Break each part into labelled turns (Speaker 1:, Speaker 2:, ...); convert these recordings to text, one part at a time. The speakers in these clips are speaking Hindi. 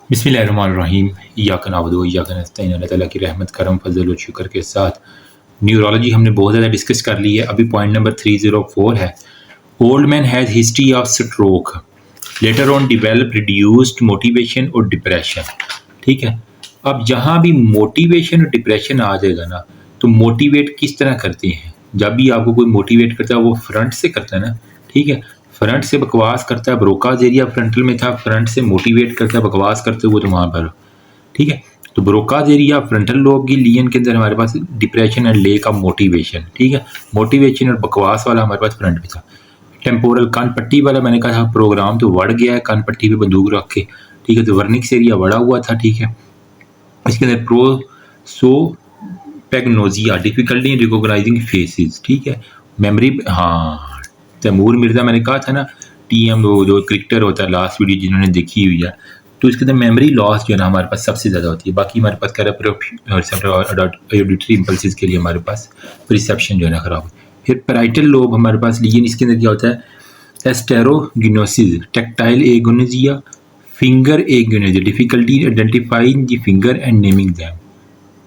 Speaker 1: बिस्मिल्लाहिर्रहमानिर्रहीम इय्याका नअबुदु व इय्याका नस्तईन। अल्लाह ताला की रहमत करम फजल और शुक्र के साथ न्यूरोलॉजी हमने बहुत ज़्यादा डिस्कस कर ली है। अभी पॉइंट नंबर 304 है। Old man has history of stroke, later on develop reduced motivation और डिप्रेशन। ठीक है, अब जहाँ भी मोटिवेशन और डिप्रेशन आ जाएगा ना, तो मोटिवेट किस तरह करते हैं? जब भी आपको कोई मोटिवेट करता है वो फ्रंट से करता है ना। ठीक है, फ्रंट से बकवास करता है, ब्रोकाज एरिया फ्रंटल में था, फ्रंट से मोटिवेट करता है बकवास करते हुए तो वहाँ पर। ठीक है, तो ब्रोकाज एरिया फ्रंटल लोब की लीजन के अंदर हमारे पास depression and lack of motivation. ठीक है, मोटिवेशन और बकवास वाला हमारे पास फ्रंट में था। टेम्पोरल कान पट्टी वाला मैंने कहा था प्रोग्राम तो बढ़ गया है, कान पट्टी पे बंदूक रख के। ठीक है, तो वर्निक्स एरिया बढ़ा हुआ था। ठीक है, इसके अंदर प्रोसोपैग्नोजिया, डिफिकल्टी इन रिकॉग्नाइजिंग फेसेस। ठीक है, मेमोरी, हाँ तैमूर मिर्ज़ा मैंने कहा था ना, टीएम वो जो क्रिकेटर होता है, लास्ट वीडियो जिन्होंने देखी हुई है, तो इसके अंदर मेमोरी लॉस जो है ना हमारे पास सबसे ज़्यादा होती है। बाकी हमारे पास कह रहा है ऑडिटरी इम्पल्सिस के लिए हमारे पास रिसेप्शन जो है ना खराब है। फिर पैराइटल लोब हमारे पास लीजन, इसके अंदर क्या होता है? Astereognosis, tactile agnosia, finger agnosia, difficulty identifying the finger and naming them.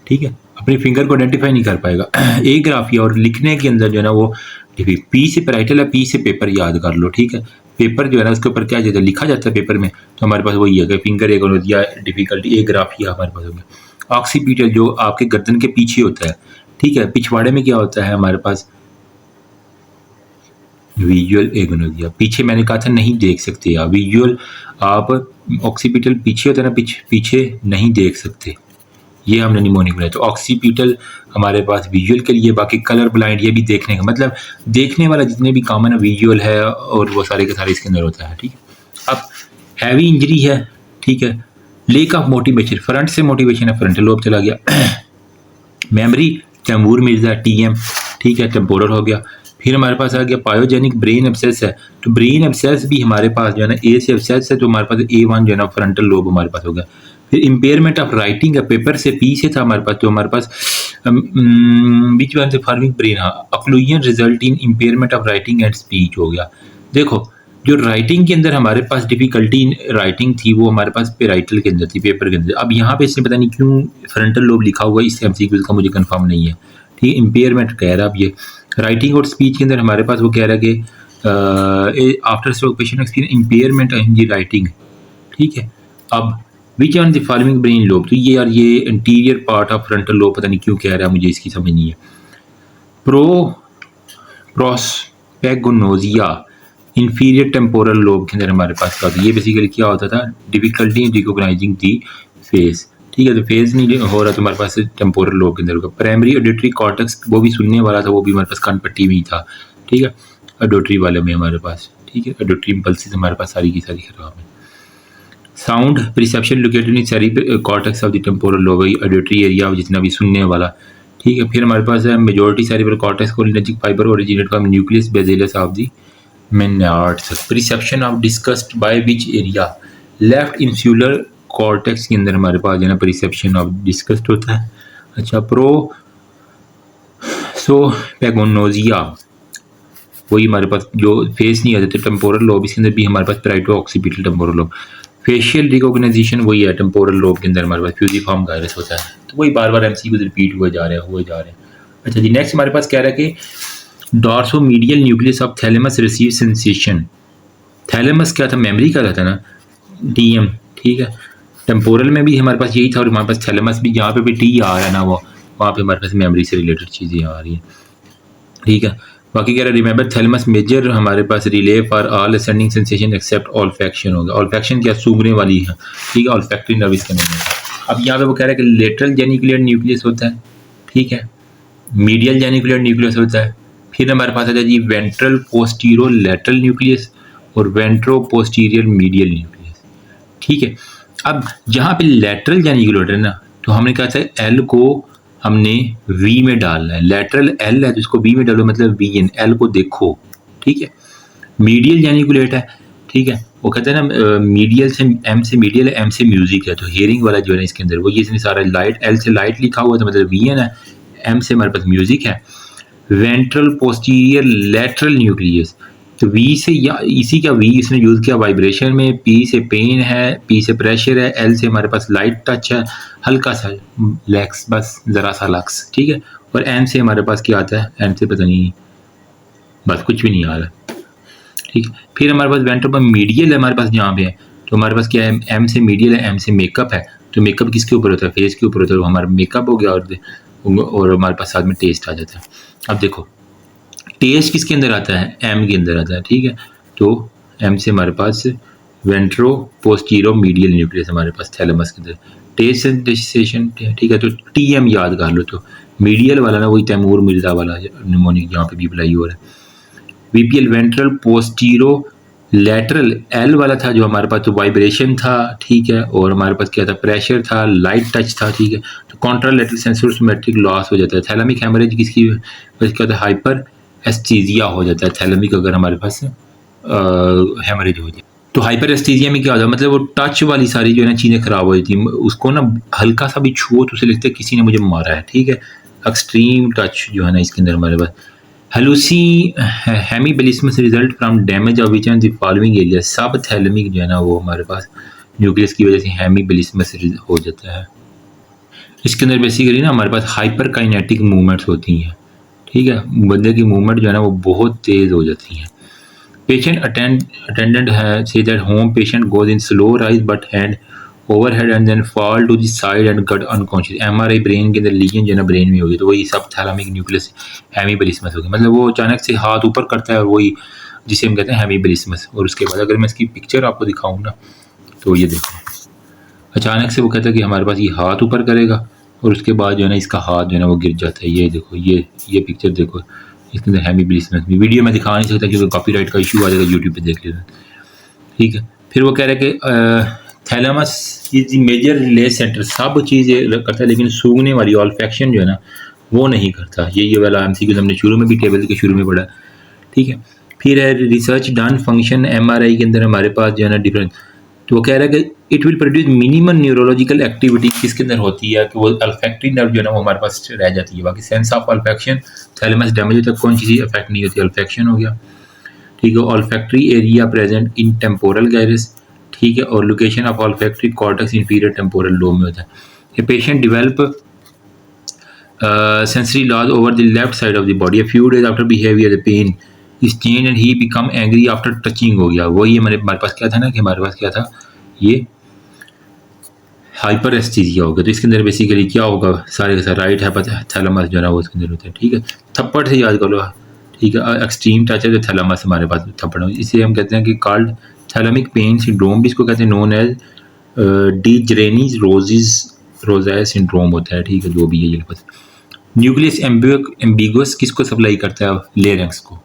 Speaker 1: ठीक है, अपने फिंगर को आइडेंटिफाई नहीं कर पाएगा। एग्राफिया और लिखने के अंदर जो है ना वो पी से पैराइटल है, पी से पेपर याद कर लो। ठीक है, पेपर जो है ना उसके ऊपर क्या जाता है, लिखा जाता है पेपर में, तो हमारे पास वही है कि फिंगर एगोनिजिया, डिफिकल्टी एग्राफिया हमारे पास हो गया। ऑक्सीपिटल जो आपके गर्दन के पीछे होता है। ठीक है, पिछवाड़े में क्या होता है हमारे पास? विजुअल एगोनिजिया, पीछे मैंने कहा था नहीं देख सकते आप। विजुअल आप ऑक्सीपिटल पीछे होता है ना, पीछे नहीं देख सकते, ये हमने निमोनिक बनाया। तो ऑक्सीपिटल हमारे पास विजुअल के लिए, बाकी कलर ब्लाइंड ये भी देखने का, मतलब देखने वाला जितने भी कॉमन विजुअल है और वो सारे के सारे इसके अंदर होता है। ठीक है, अब हैवी इंजरी है। ठीक है, लेक ऑफ मोटिवेशन, फ्रंट से मोटिवेशन है, फ्रंटल लोब चला गया। मेमोरी तैमूर मिर्ज़ा टीएम। ठीक है, टेम्पोरल हो गया। फिर हमारे पास आ गया पायोजेनिक ब्रेन एब्सेस है, तो ब्रेन एब्सेस भी हमारे पास जो है ना ए से एब्सेस है, तो हमारे पास A1 जो है ना फ्रंटल लोब हमारे पास हो गया। फिर इम्पेयरमेंट ऑफ राइटिंग है, पेपर से पी से था हमारे पास, तो हमारे पास बीच वन से फार्मिंग ब्रेन, हाँ occlusion result in impairment of writing and speech हो गया। देखो जो राइटिंग के अंदर हमारे पास डिफिकल्टी इन राइटिंग थी वो हमारे पास पेराइटल के अंदर थी, पेपर के अंदर। अब यहाँ पे इसने पता नहीं क्यों फ्रंटल लोब लिखा हुआ है, इस एमसीक्यू का मुझे कंफर्म नहीं है। ठीक है, इम्पेयरमेंट कह रहा है। अब ये राइटिंग और स्पीच के अंदर हमारे पास वो कह रहा है कि after stroke patient experience impairment in the writing. ठीक है, अब which on the following brain lobe, तो ये यार ये interior part of frontal lobe पता नहीं क्यों कह रहा है, मुझे इसकी समझ नहीं है। प्रोस्पेगोनोजिया, इंफीरियर टेम्पोरल लोब के अंदर हमारे पास था। ये बेसिकली क्या होता था? Difficulty in recognising the face. ठीक है, तो फेस नहीं हो रहा तो हमारे पास टेम्पोरल लोब के अंदर होगा। प्राइमरी ऑडिटरी कॉर्टेक्स, वो भी सुनने वाला था, वो भी हमारे पास कान पट्टी में ही था। ठीक है, ऑडिटरी वाले में हमारे पास। ठीक है, ऑडिटरी इम्पल्सिस हमारे पास सारी की सारी खराब है। Sound perception located in cerebral cortex of the temporal lobe, auditory area जितना भी सुनने वाला। ठीक है, फिर हमारे पास है majority cerebral cortex cholinergic fibre originate from nucleus basalis of the Meynert's. Perception of disgust by which area? Left insular cortex के अंदर हमारे पास जो है ना परसेप्शन ऑफ डिस्कस्ड होता है। अच्छा, प्रोसोपैगोनोजिया वही हमारे पास जो फेस नहीं आते थे, टेम्पोरल लोब, इसके अंदर भी हमारे पास parieto occipital temporal lobe. Facial recognisation वही है, टेम्पोरल लोब के अंदर हमारे पास फ्यूजिफॉर्म गायरस होता है। तो वही बार बार एमसीक्यूज रिपीट हुए जा रहे हैं। अच्छा जी, नेक्स्ट हमारे पास कह रहा है कि dorsomedial nucleus of thalamus receive sensation. Thalamus क्या था? मेमोरी का था ना, टीएम। ठीक है, टेम्पोरल में भी हमारे पास यही था और हमारे पास थैलेमस भी, जहाँ पे भी टी आ रहा है ना वो वहाँ पे हमारे पास मेमोरी से रिलेटेड चीज़ें आ रही हैं। ठीक है, बाकी कह रहा है रिमेंबर थैलेमस मेजर हमारे पास relay for all ascending sensation except olfaction होगा। ऑल्फैक्शन क्या? सूंघने वाली है। ठीक है, ऑल्फैक्टरी नर्व इसके अंदर है। अब यहाँ पे वो कह रहा है कि लेटरल जेनिकुलर न्यूक्लियस होता है। ठीक है, मीडियल जेनिकुलर न्यूक्लियस होता है। फिर हमारे पास आता है जी वेंट्रल पोस्टीरो लेटरल न्यूक्लियस और वेंट्रो पोस्टीरियर मीडियल न्यूक्लियस। ठीक है, अब जहाँ पे लेटरल जेनिकुलर है ना, तो हमने कहा था एल को हमने वी में डालना है। लेटरल एल है तो इसको वी में डालो, मतलब वी एन, एल को देखो। ठीक है, मीडियल जेनिकुलेट है। ठीक है, वो कहते हैं ना मीडियल से एम से मीडियल है, एम से म्यूजिक है, तो हियरिंग वाला जो है इसके अंदर वो ये इसमें सारा लाइट, एल से लाइट लिखा हुआ है तो मतलब वी एन है, एम से हमारे पास म्यूजिक है। वेंट्रल पोस्टीरियर लेटरल न्यूक्लियस, तो वी से या इसी का वी इसने यूज़ किया वाइब्रेशन में, पी से पेन है, पी से प्रेशर है, एल से हमारे पास लाइट टच है, हल्का सा लैक्स, बस ज़रा सा लक्स, ठीक है। और एन से हमारे पास क्या आता है, एन से पता नहीं, बस कुछ भी नहीं आ रहा, ठीक है। फिर हमारे पास वेंट्रल पर मीडियल है हमारे पास जहाँ पे है, तो हमारे पास क्या है, एम से मीडियल है, एम से मेकअप है। तो मेकअप किसके ऊपर होता है, फेस के ऊपर होता है, हमारा मेकअप हो गया, और हमारे पास साथ में टेस्ट आ जाता है। अब देखो टेस्ट किसके अंदर आता है, एम के अंदर आता है, ठीक है। तो एम से हमारे पास वेंट्रो पोस्टीरो मीडियल न्यूक्लियस हमारे पास थैलेमस के अंदर, टेस्ट सेंसेशन, ठीक है। तो टी एम याद कर लो, तो मीडियल वाला ना वही तैमूर मिर्जा वाला निमोनिक यहाँ पे भी अप्लाई हो रहा है। वीपीएल वेंट्रल पोस्टीरो लैटरल, एल वाला था जो हमारे पास, तो वाइब्रेशन था, ठीक है। और हमारे पास क्या था, प्रेशर था, लाइट टच था, ठीक है। तो कॉन्ट्रा लेटरल सेंसोरिक लॉस हो जाता है। थैलेमिक हेमरेज किसकी वजह क्या होता है, हाइपर एस्टीजिया हो जाता है थैलेमिक, अगर हमारे पास हेमरेज हो जाए। तो हाइपर एस्टीजिया में क्या होता है, मतलब वो टच वाली सारी जो है ना चीज़ें खराब हो जाती हैं, उसको ना हल्का सा भी छुओ तो उसे लगता है किसी ने मुझे मारा है, ठीक है। एक्सट्रीम टच जो है ना इसके अंदर हमारे पास। Hemiballismus result from damage of which and the following area, subthalamic जो है ना वो हमारे पास न्यूक्लियस की वजह से हेमीबिलिस्मस हो जाता है। इसके अंदर बेसिकली ना हमारे पास हाइपर काइनेटिक मूवमेंट्स होती हैं, ठीक है। बंदे की मूवमेंट जो है ना वो बहुत तेज़ हो जाती हैं। पेशेंट अटेंडेंट है say that home patient goes in slow rise but hand overhead and then fall to the side and got unconscious. MRI brain के अंदर लीजन जो है ना ब्रेन में होगी, तो वही सब थैलेमिक न्यूक्लियस हेमीबिलिस्मस होगी, मतलब वो अचानक से हाथ ऊपर करता है, और वही जिसे हम कहते हैं हेमीबिलिस्मस। और उसके बाद अगर मैं इसकी पिक्चर आपको दिखाऊँ ना, तो ये देखो अचानक से वो कहता है कि हमारे पास ये हाथ ऊपर करेगा, और उसके बाद जो है ना इसका हाथ जो है ना वो गिर जाता है। ये देखो, ये पिक्चर देखो, इसके अंदर हेमीबिलिस्मस भी, वीडियो में दिखा नहीं सकता क्योंकि कॉपीराइट का इशू आ जाएगा, यूट्यूब पे देख लेना, ठीक है। फिर वो कह रहे हैं कि thalamus is major relay centre, सब चीज़ें करता है लेकिन सूंघने वाली ऑल्फैक्शन जो है ना वो नहीं करता। ये वाला एमसीक्यू हमने शुरू में भी टेबल के शुरू में पढ़ा, ठीक है। फिर है रिसर्च डन फंक्शन एमआरआई के अंदर हमारे पास जो है ना डिफरेंट, तो वो कह रहा है कि it will produce minimum neurological activity किसके अंदर होती है, कि वो अल्फैक्टरी नर्व जो है ना वो हमारे पास रह जाती है। बाकी सेंस ऑफ अल्फैक्शन थैलेमस डैमेज तक कौन सी चीज़ अफेक्ट नहीं होती, अल्फैक्शन हो गया, ठीक है। Olfactory area present in temporal garrison, ठीक है। और location of olfactory cortex inferior temporal lobe में होता है। A patient develop sensory loss over the left side of the body. A few days after behavior, the pain is changed and he become angry after touching हो गया। वही हमारे पास क्या था ना, कि हमारे पास क्या था, ये हाइपर एस्थीसिया हो गया। तो इसके अंदर बेसिकली क्या होगा, सारे का सारा राइट थैलेमस जो है ना वो इसके अंदर होता है, ठीक है। थप्पड़ से याद कर लो, ठीक है। एक्सट्रीम टच है जो थैलेमस हमारे पास थप्पड़, इसे हम कहते हैं कि कॉल्ड थैलेमिक पेन सिंड्रोम भी इसको कहते हैं, नोन एज डीजरेनीज रोज़ाई सिंड्रोम होता है, ठीक है। जो भी है ये पता। न्यूक्लियस एम्बिगुअस किसको सप्लाई करता है, लेरिंक्स को।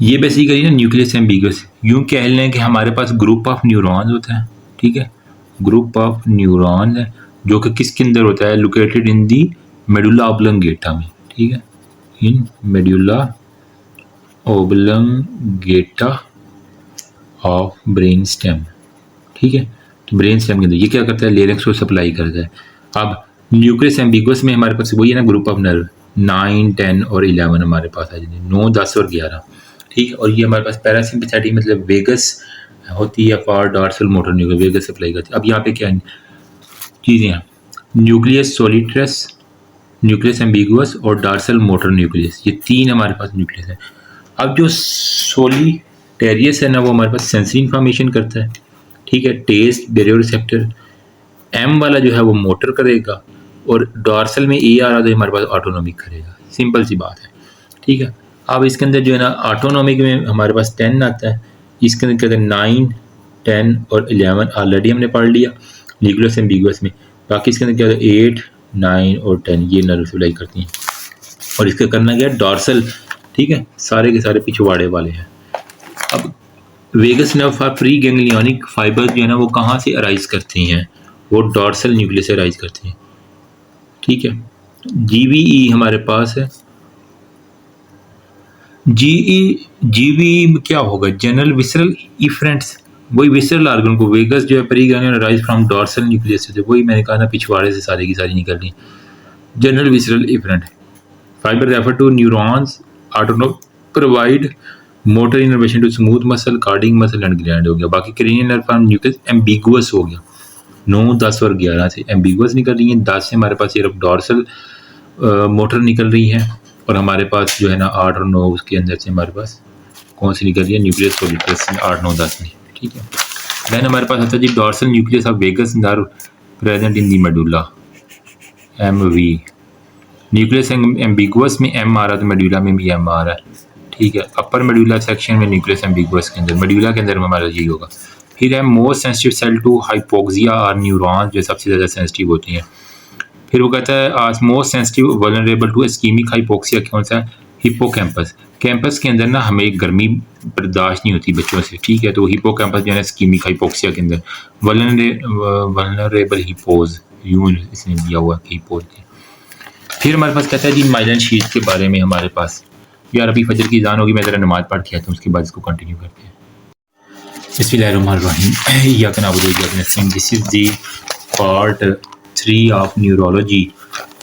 Speaker 1: ये बेसिकली ना न्यूक्लियस एम्बिगुअस यूँ कह लें कि हमारे पास ग्रुप ऑफ न्यूरॉन्स होता है, ठीक है। ग्रुप ऑफ न्यूरॉन्स है जो कि किसके अंदर होता है, located in the medulla oblongata में, ठीक है, in medulla oblongata of brain stem, ठीक है। तो ब्रेन स्टेम के अंदर ये क्या करता है, लेरिंक्स को सप्लाई करता है। अब न्यूक्लियस एम्बिगुअस में हमारे पास वही है ना ग्रुप ऑफ नर्व 9, 10 और 11 हमारे पास आ जाते हैं, 9, 10 और 11, ठीक है। और ये हमारे पास पैरासिम्पैथेटिक मतलब वेगस होती है for dorsal motor nucleus, vagus supply करती है। अब यहाँ पे क्या चीज़ें हैं, न्यूक्लियस सोलिटरस, न्यूक्लियस एम्बिगुअस और डॉर्सल मोटर न्यूक्लियस, ये तीन हमारे पास न्यूक्लियस है। अब जो सोलिटेरियस है ना वो हमारे पास सेंसरी इंफॉर्मेशन करता है, ठीक है, टेस्ट बेरियोरिसेप्टर। एम वाला जो है वो मोटर करेगा, और डॉर्सल में ए आ रहा तो हमारे पास ऑटोनॉमिक करेगा, सिंपल सी बात है, ठीक है। अब इसके अंदर जो है ना ऑटोनॉमिक में हमारे पास 10 आता है, इसके अंदर कहते हैं 9, 10 और 11 ऑलरेडी हमने पढ़ लिया न्यूक्लियस एम्बिगुअस में। बाकी इसके अंदर क्या होता है 8, 9 और 10 ये नर्व सप्लाई करती हैं, और इसका करना क्या है डॉर्सल, ठीक है, सारे के सारे पिछवाड़े वाले हैं। अब vagus nerve for preganglionic fibre जो है ना वो कहाँ से अराइज करते हैं, वो डॉर्सल न्यूक्लियस से अराइज करते हैं, ठीक है। जीवीई हमारे पास है, जीवीई में क्या होगा, जनरल विसरल इफरेंट्स, वही विसरल ऑर्गन को, वेगस जो है pre ganglionic arise from dorsal nucleus से, वही मैंने कहा ना पिछवाड़े से सारी की सारी निकल रही। General visceral efferent fibre refer to neurons autonomic provide motor innervation to smooth muscle, cardiac muscle and gland हो गया। बाकी cranial nerve from nucleus ambiguus हो गया। 9, 10 और 11 से एम्बिगुअस निकल रही है। 10 से हमारे पास सिर्फ डॉर्सल मोटर निकल रही है, और हमारे पास जो है ना 8 और 9 उसके अंदर से हमारे पास कौन सी निकल रही है, न्यूक्लियस सोलिटस 8, 9, 10 में, ठीक है। देन हमारे पास आता है जी dorsal nucleus of vagus nerve present in the medulla, MV। Nucleus ambiguus में M आ रहा है तो मेडुला में भी M आ रहा है, ठीक है। अपर मेडुला सेक्शन में न्यूक्लियस एम्बिगुअस के अंदर, मेडुला के अंदर में हमारा यही होगा। फिर है most sensitive cell to hypoxia और न्यूरॉन्स, जो सबसे ज़्यादा सेंसिटिव होती हैं। फिर वो कहता है most sensitive vulnerable to ischemic hypoxia कौन सा है, हिप्पोकैम्पस। कैंपस के अंदर ना हमें गर्मी बर्दाश्त नहीं होती बच्चों से, ठीक है, तो हिप्पोकैम्पस जो है ना इस्कीमिक हाइपोक्सिया के अंदर वल्नरेबल हिपोज, यूं इसने दिया हुआ हिपोज। फिर हमारे पास कहता है जी माइलन शीट के बारे में हमारे पास। यार अभी फजर की अज़ान होगी, मैं ज़रा नमाज़ पढ़ के आता हूँ, उसके बाद इसको कंटिन्यू करते हैं। बिस्मिल्लाहिर्रहमानिर्रहीम। या this is the part 3 of neurology.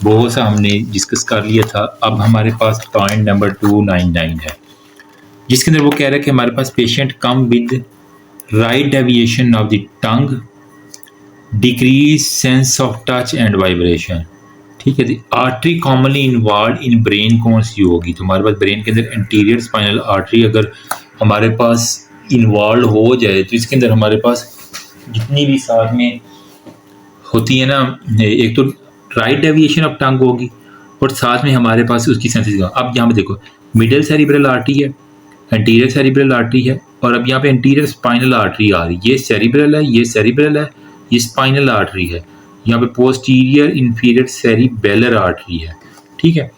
Speaker 1: बहुत सा हमने डिस्कस कर लिया था। अब हमारे पास पॉइंट नंबर 299 है, जिसके अंदर वो कह रहा है कि हमारे पास patient come with right deviation of the tongue, decrease sense of touch and vibration, ठीक है। Artery commonly involve in brain कौन सी होगी, तो हमारे पास ब्रेन के अंदर एंटीरियर स्पाइनल आर्टरी अगर हमारे पास इन्वॉल्व हो जाए तो इसके अंदर हमारे पास जितनी भी साथ में होती है ना, एक तो राइट डेविएशन ऑफ टंग होगी और साथ में हमारे पास उसकी सेंसेस। अब यहाँ पे देखो मिडल सेरिब्रल आर्टरी है, एंटीरियर सेरिब्रल आर्टरी है, और अब यहाँ पे एंटीरियर स्पाइनल आर्टरी आ रही है। ये सेरिब्रल है, ये सेरिब्रल है, ये स्पाइनल आर्टरी है। यहाँ पे पोस्टीरियर इंफीरियर सेरिबेलर आर्टरी है, ठीक है।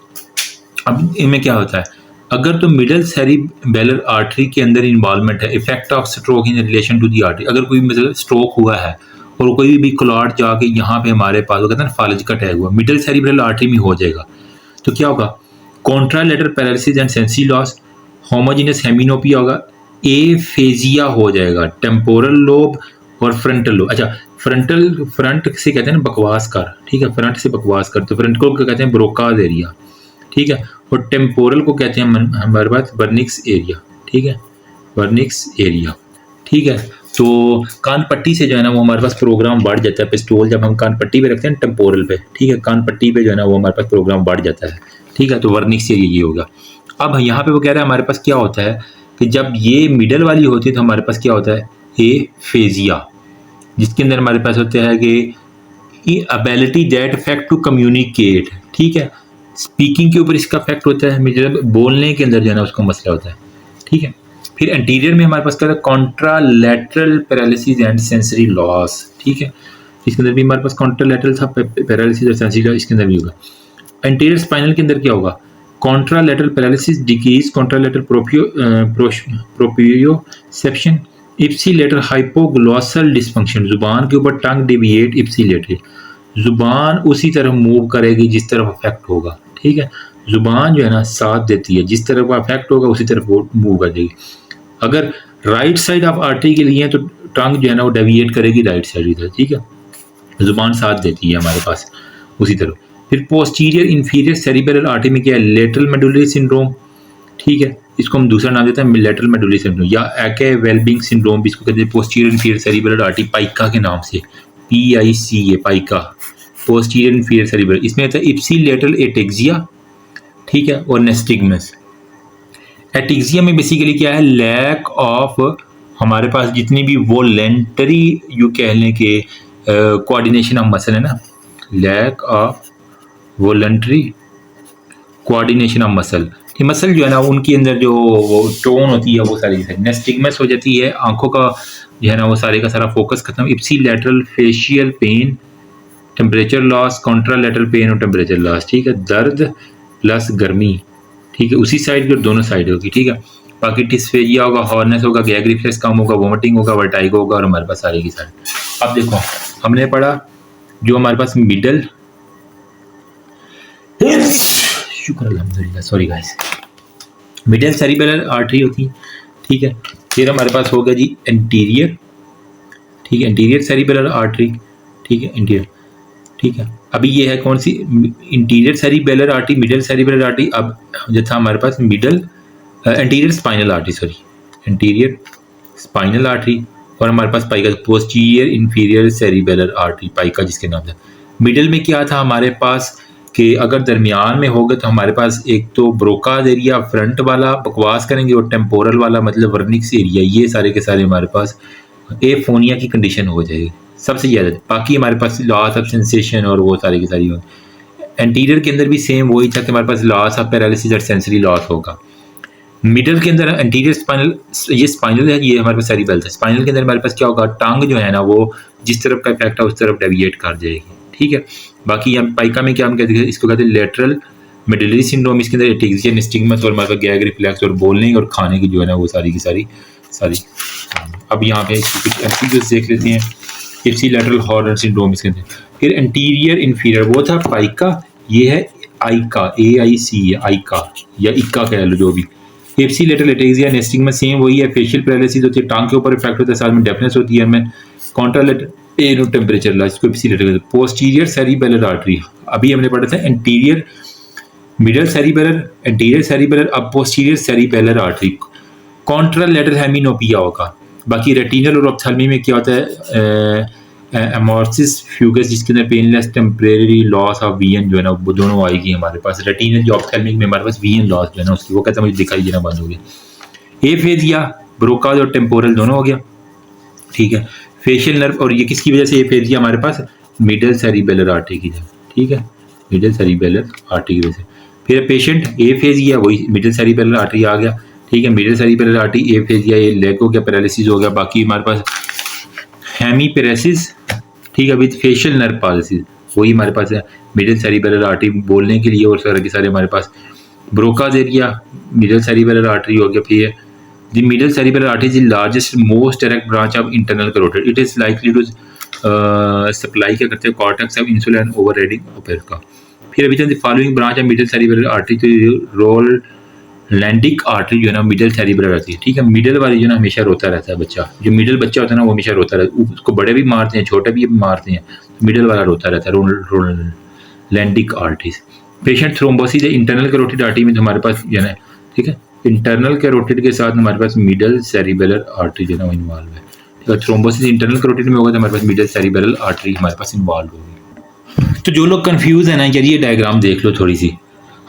Speaker 1: अब इनमें क्या होता है, अगर तो मिडल सेरिबेलर आर्टरी के अंदर इन्वॉल्वमेंट है, effect of stroke in relation to the artery, अगर कोई मतलब स्ट्रोक हुआ है और कोई भी क्लॉट जाके यहाँ पे हमारे पास वो कहते हैं फालज का टैग हुआ मिडल सेरिब्रल आर्टरी में हो जाएगा, तो क्या होगा, contralateral paralysis and sensory loss, homogenous hemianopia होगा, एफेजिया हो जाएगा, टेम्पोरल लोब और फ्रंटल लोब। अच्छा फ्रंट से कहते हैं ना बकवास कर, ठीक है, फ्रंट से बकवास कर, तो फ्रंट को कहते हैं ब्रोकाज एरिया, ठीक है, और टेम्पोरल को कहते हैं हमारे पास वर्निक्स एरिया, ठीक है, वर्निक्स एरिया, ठीक है। तो कान पट्टी से जो है ना वो हमारे पास प्रोग्राम बढ़ जाता है, पिस्टोल जब हम कान पट्टी पे रखते हैं टेम्पोरल पे, ठीक है, कान पट्टी पे जो है ना वो हमारे पास प्रोग्राम बढ़ जाता है, ठीक है, तो वर्निक्स एरिया ये होगा। अब यहाँ पे वो कह रहा है हमारे पास क्या होता है कि जब ये मिडल वाली होती है तो हमारे पास क्या होता है, एफेजिया, जिसके अंदर हमारे पास होता है कि ability that effect to communicate, ठीक है, स्पीकिंग के ऊपर इसका इफेक्ट होता है, मतलब बोलने के अंदर जो है ना उसका मसला होता है, ठीक है। फिर एंटीरियर में हमारे पास क्या है, contralateral paralysis and sensory loss, ठीक है, इसके अंदर भी हमारे पास कॉन्ट्रालैटरल था पैरालिसिस और सेंसरी लॉस, इसके अंदर भी होगा। एंटीरियर स्पाइनल के अंदर क्या होगा, contralateral paralysis, decrease contralateral proprioception, ipsilateral hypoglossal dysfunction, जुबान के ऊपर टंग डेविएट इप्सिलेटरी, जुबान उसी तरफ मूव करेगी जिस तरफ अफेक्ट होगा, ठीक है, जुबान जो है ना साथ देती है, जिस तरफ अफेक्ट होगा उसी तरफ वो मूव कर जाएगी। अगर राइट साइड ऑफ आर्टरी के लिए तो टंग जो है ना वो डेविएट करेगी राइट साइड इधर, ठीक है, जुबान साथ देती है हमारे पास उसी तरफ। फिर पोस्टीरियर इंफीरियर सेरिब्रल आर्टरी में क्या है, लेटरल मेडुलरी सिंड्रोम, ठीक है, इसको हम दूसरा नाम देते हैं लेटरल मेडुलरी सिंड्रोम, या एके वेलबिंग सिंड्रोम भी इसको कहते हैं, posterior inferior cerebral artery PICA के नाम से, PICA PICA, posterior inferior cerebral. इसमें आता है इप्सिलेटरल एटेक्सिया, ठीक है, और नेस्टिग्मस। एटेक्सिया में बेसिकली क्या है, लैक ऑफ हमारे पास जितनी भी वॉलेंटरी यू कह लें कि कोऑर्डिनेशन ऑफ मसल है ना, lack of voluntary coordination of muscle, ये मसल जो है ना उनके अंदर जो वो टोन होती है वो सारी नेस्टिग्मस हो जाती है, आंखों का जो है ना वो सारे का सारा फोकस खत्म। Ipsilateral facial pain, temperature loss, contralateral pain और टेम्परेचर लॉस, ठीक है, दर्द प्लस गर्मी, ठीक है, उसी साइड की और दोनों साइड होगी, ठीक है। बाकी डिस्फेजिया होगा, हॉर्नेस होगा, गैग रिफ्लेक्स कम होगा, वोमिटिंग होगा, वर्टाइगो होगा, और हमारे पास सारे की सारे। अब देखो हमने पढ़ा जो हमारे पास मिडल, शुक्र अल्हम्दुलिल्लाह, sorry guys, middle cerebral artery होती है, ठीक है। फिर हमारे पास हो गया जी एंटीरियर, ठीक है, एंटीरियर सेरिब्रल आर्टरी, ठीक है, इंटीरियर, ठीक है। अभी ये है कौन सी, interior cerebral artery, middle cerebral artery. अब जो था हमारे पास middle anterior spinal artery, sorry anterior spinal artery, और हमारे पास PICA posterior inferior cerebellar artery, PICA जिसके नाम से। मिडिल में क्या था हमारे पास कि अगर दरमियान में होगा तो हमारे पास एक तो ब्रोकाज एरिया फ्रंट वाला बकवास करेंगे, और टेम्पोरल वाला मतलब वर्निक्स एरिया, ये सारे के सारे हमारे पास एफोनिया की कंडीशन हो जाएगी सबसे ज़्यादा। बाकी हमारे पास लॉस ऑफ सेंसेशन और वो सारी की सारी हो। एंटीरियर के अंदर भी सेम वही था कि हमारे पास लॉस ऑफ पैरालिसिस और सेंसरी लॉस होगा। मिडल के अंदर एंटीरियर स्पाइनल, ये स्पाइनल है, ये हमारे पास सेरिबेलर है। स्पाइनल के अंदर हमारे पास क्या होगा, टांग जो है ना वो जिस तरफ का इफेक्ट है उस तरफ डेविएट कर जाएगी, ठीक है। बाकी यहाँ पाइका में क्या हम कहते हैं, इसको कहते हैं लेटरल मिडिलरी सिंड्रोम। इसके अंदर एटेक्सिया, निस्टिग्मस और हमारे पास गैग रिफ्लेक्स और बोलने और खाने की जो है ना वो सारी की सारी। अब यहाँ पे कुछ एमसीक्यूज देख लेते हैं। इप्सिलैटरल हॉर्न सिंड्रोम इसके अंदर। फिर एंटीरियर इन्फीरियर वो था पाइका, ये है आइका, AIC है आइका या इक्का कह लो जो भी। इप्सिलैटरल एटेक्सिया निस्टिग्मस सेम वही है, फेशियल पैरालिसिस होती है, टांग के ऊपर इफेक्ट होता है, साथ में डेफनेस होती है, हमें कॉन्ट्रालेटरल टेम्परेचर ला, इसको इप्सिलैटरल। पोस्टीरियर सेरिबेलर आर्टरी, अभी हमने पढ़ा था anterior middle cerebellar, anterior cerebellar, अब पोस्टीरियर सेरिबेलर आर्टरी। कॉन्ट्रालेटरल हेमिनोपिया होगा। बाकी रेटिनल और ऑप्थेल्मी में क्या होता है, एमोर्सिस फ्यूगस जिसके अंदर painless temporary loss of vision जो है ना वो दोनों आएगी हमारे पास। रेटिनल जो ऑप्थेल्मिक में हमारे पास विजन लॉस जो है ना उसकी वो कहता है मुझे दिखाई देना बंद हो गया। एफेजिया, ब्रोकाज और टेम्पोरल दोनों हो गया, ठीक है। फेशियल नर्व, और ये किसकी वजह से एफेजिया हमारे पास, मिडल सेरिबेलर आर्टरी की, ठीक है, मिडल सेरिबेलर आर्टरी की वजह से। फिर पेशेंट एफेजिया, वही मिडल सेरिबेलर आर्टरी आ गया, ठीक है। मिडल सेरिबेलर आर्टरी एफेजिया, ये लेग हो गया, पैरालिसिस हो गया। बाकी हमारे पास हेमीपेरेसिस, ठीक है, विद फेशियल नर्व पैरालिसिस, वही हमारे पास है मिडल सेरिबेलर आर्टरी बोलने के लिए, और सारे के सारे हमारे पास। Broca's area middle cerebellar artery हो गया। फिर the middle cerebellar artery is the largest most direct branch of internal carotid, it is likely to supply क्या करते हैं cortex of insula and over reading appear का। फिर अभी तक following branch of middle cerebellar artery तो रोल लैंडिक आर्टरी जो है ना मिडल सेरिबेलर आर्टरी, ठीक है। मिडल वाली जो ना हमेशा रोता रहता है बच्चा, जो मिडल बच्चा होता है ना वो हमेशा रोता रहता है, उसको बड़े भी मारते हैं छोटे भी मारते हैं, मिडल वाला रोता रहता है, रोल लैंडिक आर्टरीज। पेशेंट थ्रोम्बोसिस है इंटरनल कैरोटिड आर्टरी में, तो हमारे पास जो है, ठीक है, इंटरनल कैरोटिड के साथ हमारे पास मिडल सेरिबेलर आर्टरी जो है ना इन्वॉल्व है, ठीक है। थ्रोम्बोसिस इंटरनल कैरोटिड में होगा तो हमारे पास मिडल सेरिबेलर आर्टरी हमारे पास इन्वॉल्व होगी। तो जो लोग कंफ्यूज है ना यार, ये डायग्राम देख लो थोड़ी सी,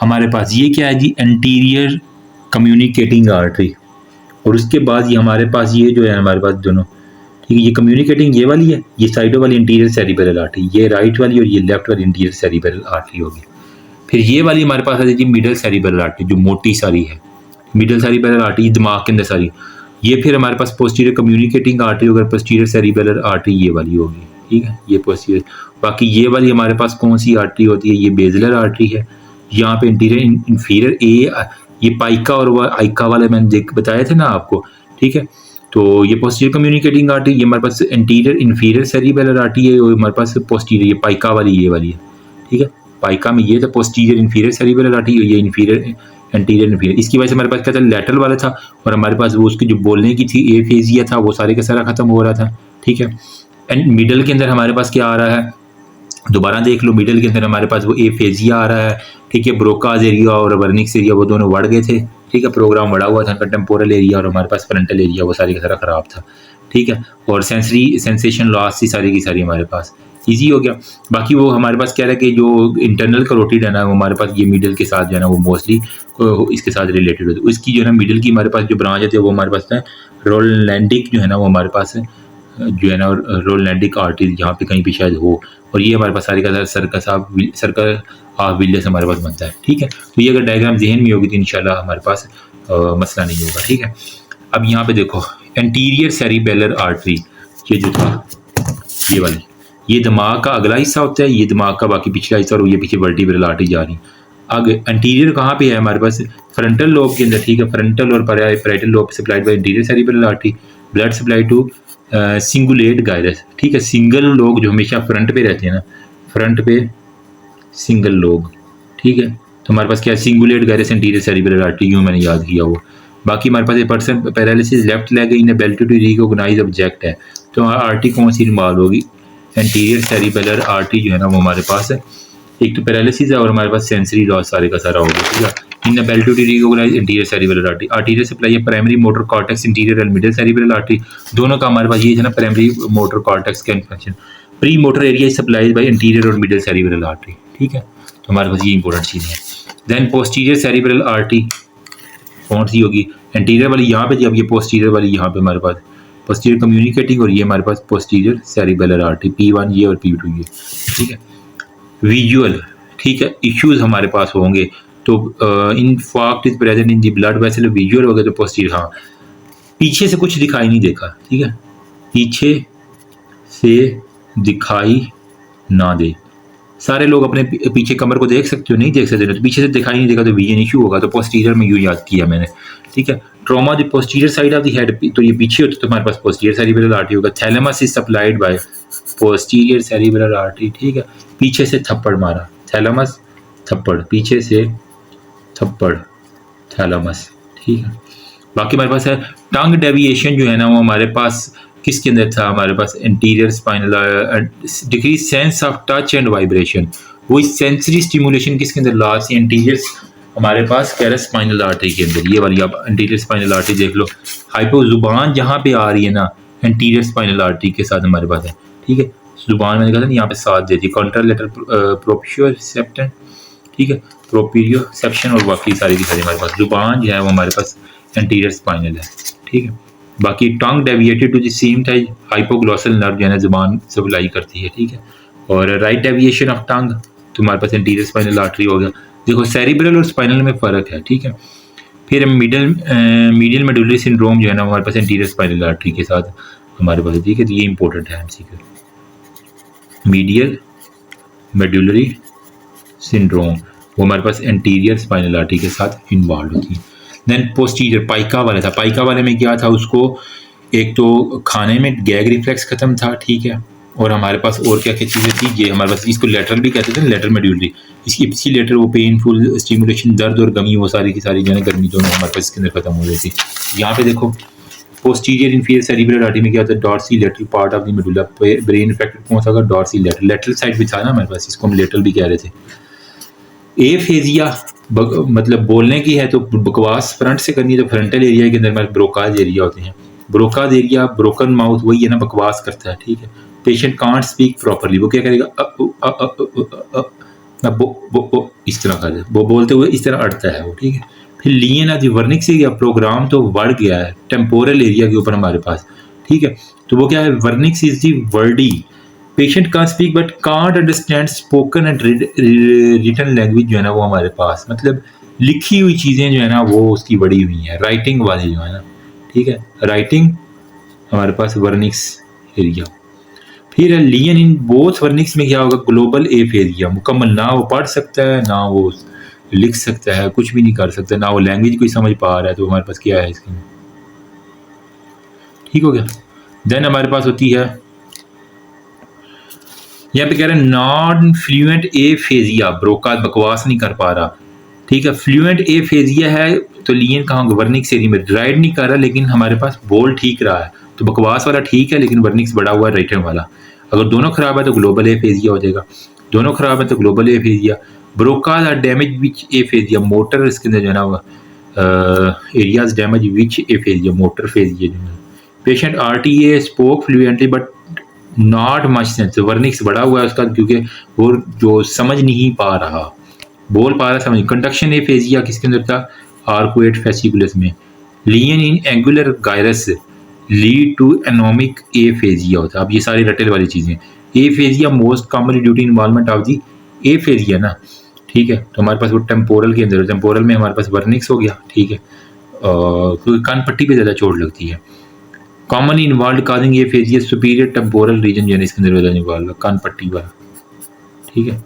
Speaker 1: हमारे पास ये क्या है जी, एंटीरियर कम्युनिकेटिंग आर्टरी, और उसके बाद ये हमारे पास ये जो है हमारे पास दोनों, ठीक है, ये कम्युनिकेटिंग ये वाली है, ये साइडों वाली इंटीरियर सेरिबेलर आर्टरी, ये राइट वाली और ये लेफ्ट वाली इंटीरियर सेरिबेलर आर्टरी होगी। फिर ये वाली हमारे पास है जी मिडल सेरिबेलर आर्टरी, जो मोटी सारी है, मिडल सेरिबेलर आर्टरी दिमाग के अंदर सारी। ये फिर हमारे पास पोस्टीरियर कम्युनिकेटिंग आर्टरी होगा, पोस्टीरियर सेरिबेलर आर्टरी ये वाली होगी, ठीक है, ये पोस्टीरियर। बाकी ये वाली हमारे पास कौन सी आर्टरी होती है, ये बेजलर आर्टरी है। यहाँ पे इंटीरियर इंफीरियर ये पाइका और वो आइका वाले मैंने बताए थे ना आपको, ठीक है। तो ये पोस्टीरियर कम्युनिकेटिंग आर्टरी, ये हमारे पास इंटीरियर इंफीरियर सेरिबेलर आर्टरी है, और हमारे पास पोस्टीरियर ये पाइका वाली ये वाली है, ठीक है। पाइका में ये था पोस्टीरियर इंफीरियर सेरिबेलर आर्टरी, ये इंफीरियर एंटीरियर इंफीरियर। इसकी वजह से हमारे पास क्या था, लेटरल वाला था, और हमारे पास वो उसकी जो बोलने की थी एफेजिया था वो सारे का सारा खत्म हो रहा था, ठीक है। एंड मिडल के अंदर हमारे पास क्या आ रहा है, दोबारा देख लो, मिडल के अंदर हमारे पास वो एफेजिया आ रहा है, ठीक है। ब्रोकाज एरिया और वर्निक्स एरिया वो दोनों बढ़ गए थे, ठीक है, प्रोग्राम बढ़ा हुआ था, टेम्पोरल एरिया और हमारे पास फ्रंटल एरिया वो सारी का सारा खराब था, ठीक है। और सेंसरी सेंसेशन लॉस थी सारी की सारी हमारे पास, ईजी हो गया। बाकी वो हमारे पास क्या है कि जो इंटरनल कैरोटिड है ना वो हमारे पास ये मिडल के साथ जो है ना वो मोस्टली इसके साथ रिलेटेड होती है। इसकी जो है ना मिडल की हमारे पास जो ब्रांच है वो हमारे पास है रोलैंडिक जो है ना वो हमारे पास है जो है ना रोलैंडिक आर्टरी, यहाँ पे कहीं भी शायद हो, और ये हमारे पास सारी का सर्कल ऑफ विलियस हमारे पास बनता है, ठीक है। तो ये अगर डायग्राम जहन में होगी तो इंशाल्लाह हमारे पास मसला नहीं होगा, ठीक है। अब यहाँ पे देखो एंटीरियर सेरिबेलर आर्टरी, ये जो था ये वाली, ये दिमाग का अगला हिस्सा होता है, ये दिमाग का बाकी पिछला हिस्सा, और ये पीछे वर्टिब्रल आर्टरी जा रही है। आगे एंटीरियर कहाँ पे है हमारे पास, फ्रंटल लोब के अंदर, ठीक है। फ्रंटल और parietal lobe supplied by interior cerebellar artery, blood supply to cingulate gyrus, ठीक है। सिंगल लोग जो हमेशा फ्रंट पे रहते हैं ना, फ्रंट पे सिंगल लोग, ठीक है। तो हमारे पास क्या है, cingulate gyrus anterior cerebellar artery, यूँ मैंने याद किया वो। बाकी हमारे पास a person paralysis left leg inability to recognise object है, तो आर्टरी कौन सी इन्वॉल्व होगी, एंटीरियर सेरिबेलर आर्टरी जो है ना वो हमारे पास है। एक तो पैरालिसिस है और हमारे पास सेंसरी लॉस सारे का सारा होगा, ठीक है। Inability to recognise interior cerebral artery. Arterial supply है primary motor cortex interior and middle cerebral artery, दोनों का हमारे पास ये है ना प्राइमरी मोटर कॉर्टेक्स का infection. Premotor area supplies by interior और मिडिल सेरिब्रल आर्टरी, ठीक है, तो हमारे पास ये इंपॉर्टेंट चीज़ है। देन पोस्टीरियर सेरिब्रल आर्टरी कौन सी होगी, इंटीरियर वाली यहाँ पे, जब ये पोस्टीरियर वाली यहाँ पे हमारे पास पोस्टीरियर कम्युनिकेटिंग, और ये हमारे पास पोस्टीरियर सेरिब्रल आर्टरी P1 ये और P2 ये, ठीक है। विजुअल, ठीक है, इश्यूज हमारे पास होंगे तो infarct is present in the blood vessel, visual हो गया तो पोस्टीरियर, हाँ पीछे से कुछ दिखाई नहीं देगा, ठीक है, पीछे से दिखाई ना दे। सारे लोग अपने पीछे कमर को देख सकते हो, नहीं देख सकते, तो पीछे से दिखाई नहीं देगा तो विजन इशू होगा, तो पोस्टीरियर में यूँ याद किया मैंने, ठीक है। Trauma the posterior side of the head, तो ये पीछे होता तो हमारे पास पोस्टीरियर सेरिब्रल आर्टरी होगा। Thalamus is supplied by posterior cerebral artery, ठीक है, पीछे से थप्पड़ मारा, थैलेमस थप्पड़, पीछे से थप्पड़ थैलेमस, ठीक है। बाकी हमारे पास है टंग डेविएशन जो है ना वो हमारे पास किसके अंदर था, हमारे पास interior spinal decrease sense of touch and vibration, वो सेंसरी स्टिमुलेशन किसके अंदर, लास्ट इंटीरियर हमारे पास कह रहे स्पाइनल आर्टरी के अंदर, ये वाली आप इंटीरियर स्पाइनल आर्टरी देख लो, हाइपो जुबान जहाँ पे आ रही है ना इंटीरियर स्पाइनल आर्टरी के साथ हमारे पास है, ठीक है, जुबान मैंने कहा था यहाँ पे साथ देती है, कॉन्ट्रालेटरल प्रोप्रियोसेप्शन, ठीक है, प्रोप्रियोसेप्शन, और बाकी सारी की सारी हमारे पास जुबान जो है वो हमारे पास इंटीरियर स्पाइनल है, ठीक है। बाकी tongue deviated to the same type hypoglossal nerve जो है ना जुबान सप्लाई करती है, ठीक है, और राइट डेविएशन ऑफ टंग तो हमारे पास इंटीरियर स्पाइनल आर्टरी हो गया। देखो सेरिब्रल और स्पाइनल में फ़र्क है, ठीक है। फिर मीडियल मेडुलरी सिंड्रोम जो है ना हमारे पास इंटीरियर स्पाइनल आर्टरी के साथ हमारे पास, ठीक है, तो ये इंपॉर्टेंट है एमसीक्यू। मीडियल मेडुलरी सिंड्रोम वो हमारे पास इंटीरियर स्पाइनल आर्टरी के साथ इन्वॉल्व होती है। देन पोस्टीरियर पाइका वाला था, पाइका वाले में क्या था, उसको एक तो खाने में गैग रिफ्लेक्स खत्म था, ठीक है, और हमारे पास और क्या क्या चीज़ें थी, ये हमारे पास इसको लेटरल भी कहते थे, लेटरल मेड्यूलरी, इसकी इप्सी लेटर वो पेनफुल स्टिमुलेशन, दर्द और गमी, वो सारी की सारी जो है गर्मी दोनों हमारे पास इसके अंदर खत्म हो गई थी। यहाँ पे देखो पोस्टीरियर इंफीरियर सेरिब्रल आर्टरी में क्या होता है, dorsolateral part of the medulla, brain affected कौन सा होगा, डॉर्सी लेटरल, लेटरल साइड भी था ना हमारे पास, इसको हम लेटरल भी कह रहे थे। एफेजिया मतलब बोलने की है तो बकवास फ्रंट से करनी है, तो फ्रंटल एरिया के अंदर हमारे ब्रोकाज एरिया होते हैं, ब्रोकाज एरिया ब्रोकन माउथ वही है ना बकवास करता है, ठीक है। पेशेंट कांट स्पीक प्रॉपरली, वो क्या करेगा इस तरह कर, वो बोलते हुए इस तरह अड़ता है वो, ठीक है। फिर lesion of the Wernicke's area program तो बढ़ गया है टेम्पोरल एरिया के ऊपर हमारे पास, ठीक है, तो वो क्या है, Wernicke's is the wordy, patient can't speak but can't understand spoken and written language जो है ना वो हमारे पास, मतलब लिखी हुई चीज़ें जो है ना वो उसकी बड़ी हुई हैं, राइटिंग वाली जो है ना, ठीक है, राइटिंग हमारे पास वर्निक्स एरिया। फिर लियन इन बोथ वर्निक्स में क्या होगा, ग्लोबल एफेजिया, मुकम्मल ना वो पढ़ सकता है ना वो लिख सकता है, कुछ भी नहीं कर सकता, ना वो लैंग्वेज कोई समझ पा रहा है, तो हमारे पास क्या है इसके, ठीक हो गया। देन हमारे पास होती है यहाँ पे कह रहे हैं नॉन फ्लुएंट एफेजिया, ब्रोकाज बकवास नहीं कर पा रहा, ठीक है, फ्लुएंट एफेजिया है तो लियन कहाँ वर्निक्स एरिया में, राइट नहीं कर रहा लेकिन हमारे पास बोल ठीक रहा है, तो बकवास वाला ठीक है लेकिन वर्निक्स बड़ा हुआ है राइटर वाला, अगर दोनों खराब है तो ग्लोबल एफेजिया हो जाएगा, दोनों खराब है तो global aphasia. Broca's are damage which aphasia, motor इसके अंदर जो है ना areas damage which aphasia, motor aphasia जो है। पेशेंट आरटीए spoke fluently but not much sense, Wernicke's बड़ा हुआ है उसका क्योंकि वो जो समझ नहीं पा रहा, बोल पा रहा समझ। कंडक्शन एफेजिया किसके अंदर था, आर्कुएट फेसिकुलस में। Lesion in angular gyrus lead to anomic aphasia होता है। अब ये सारी रटेल वाली चीज़ें, aphasia most commonly due to involvement of the aphasia ना, ठीक है, तो हमारे पास वो टेम्पोरल के अंदर, टेम्पोरल में हमारे पास वर्निक्स हो गया, ठीक है, क्योंकि कान पट्टी पे ज़्यादा चोट लगती है। Commonly involve causing aphasia superior temporal region जो है इसके अंदर ज़्यादा इन्वॉल्व है, कान पट्टी वाला, ठीक है।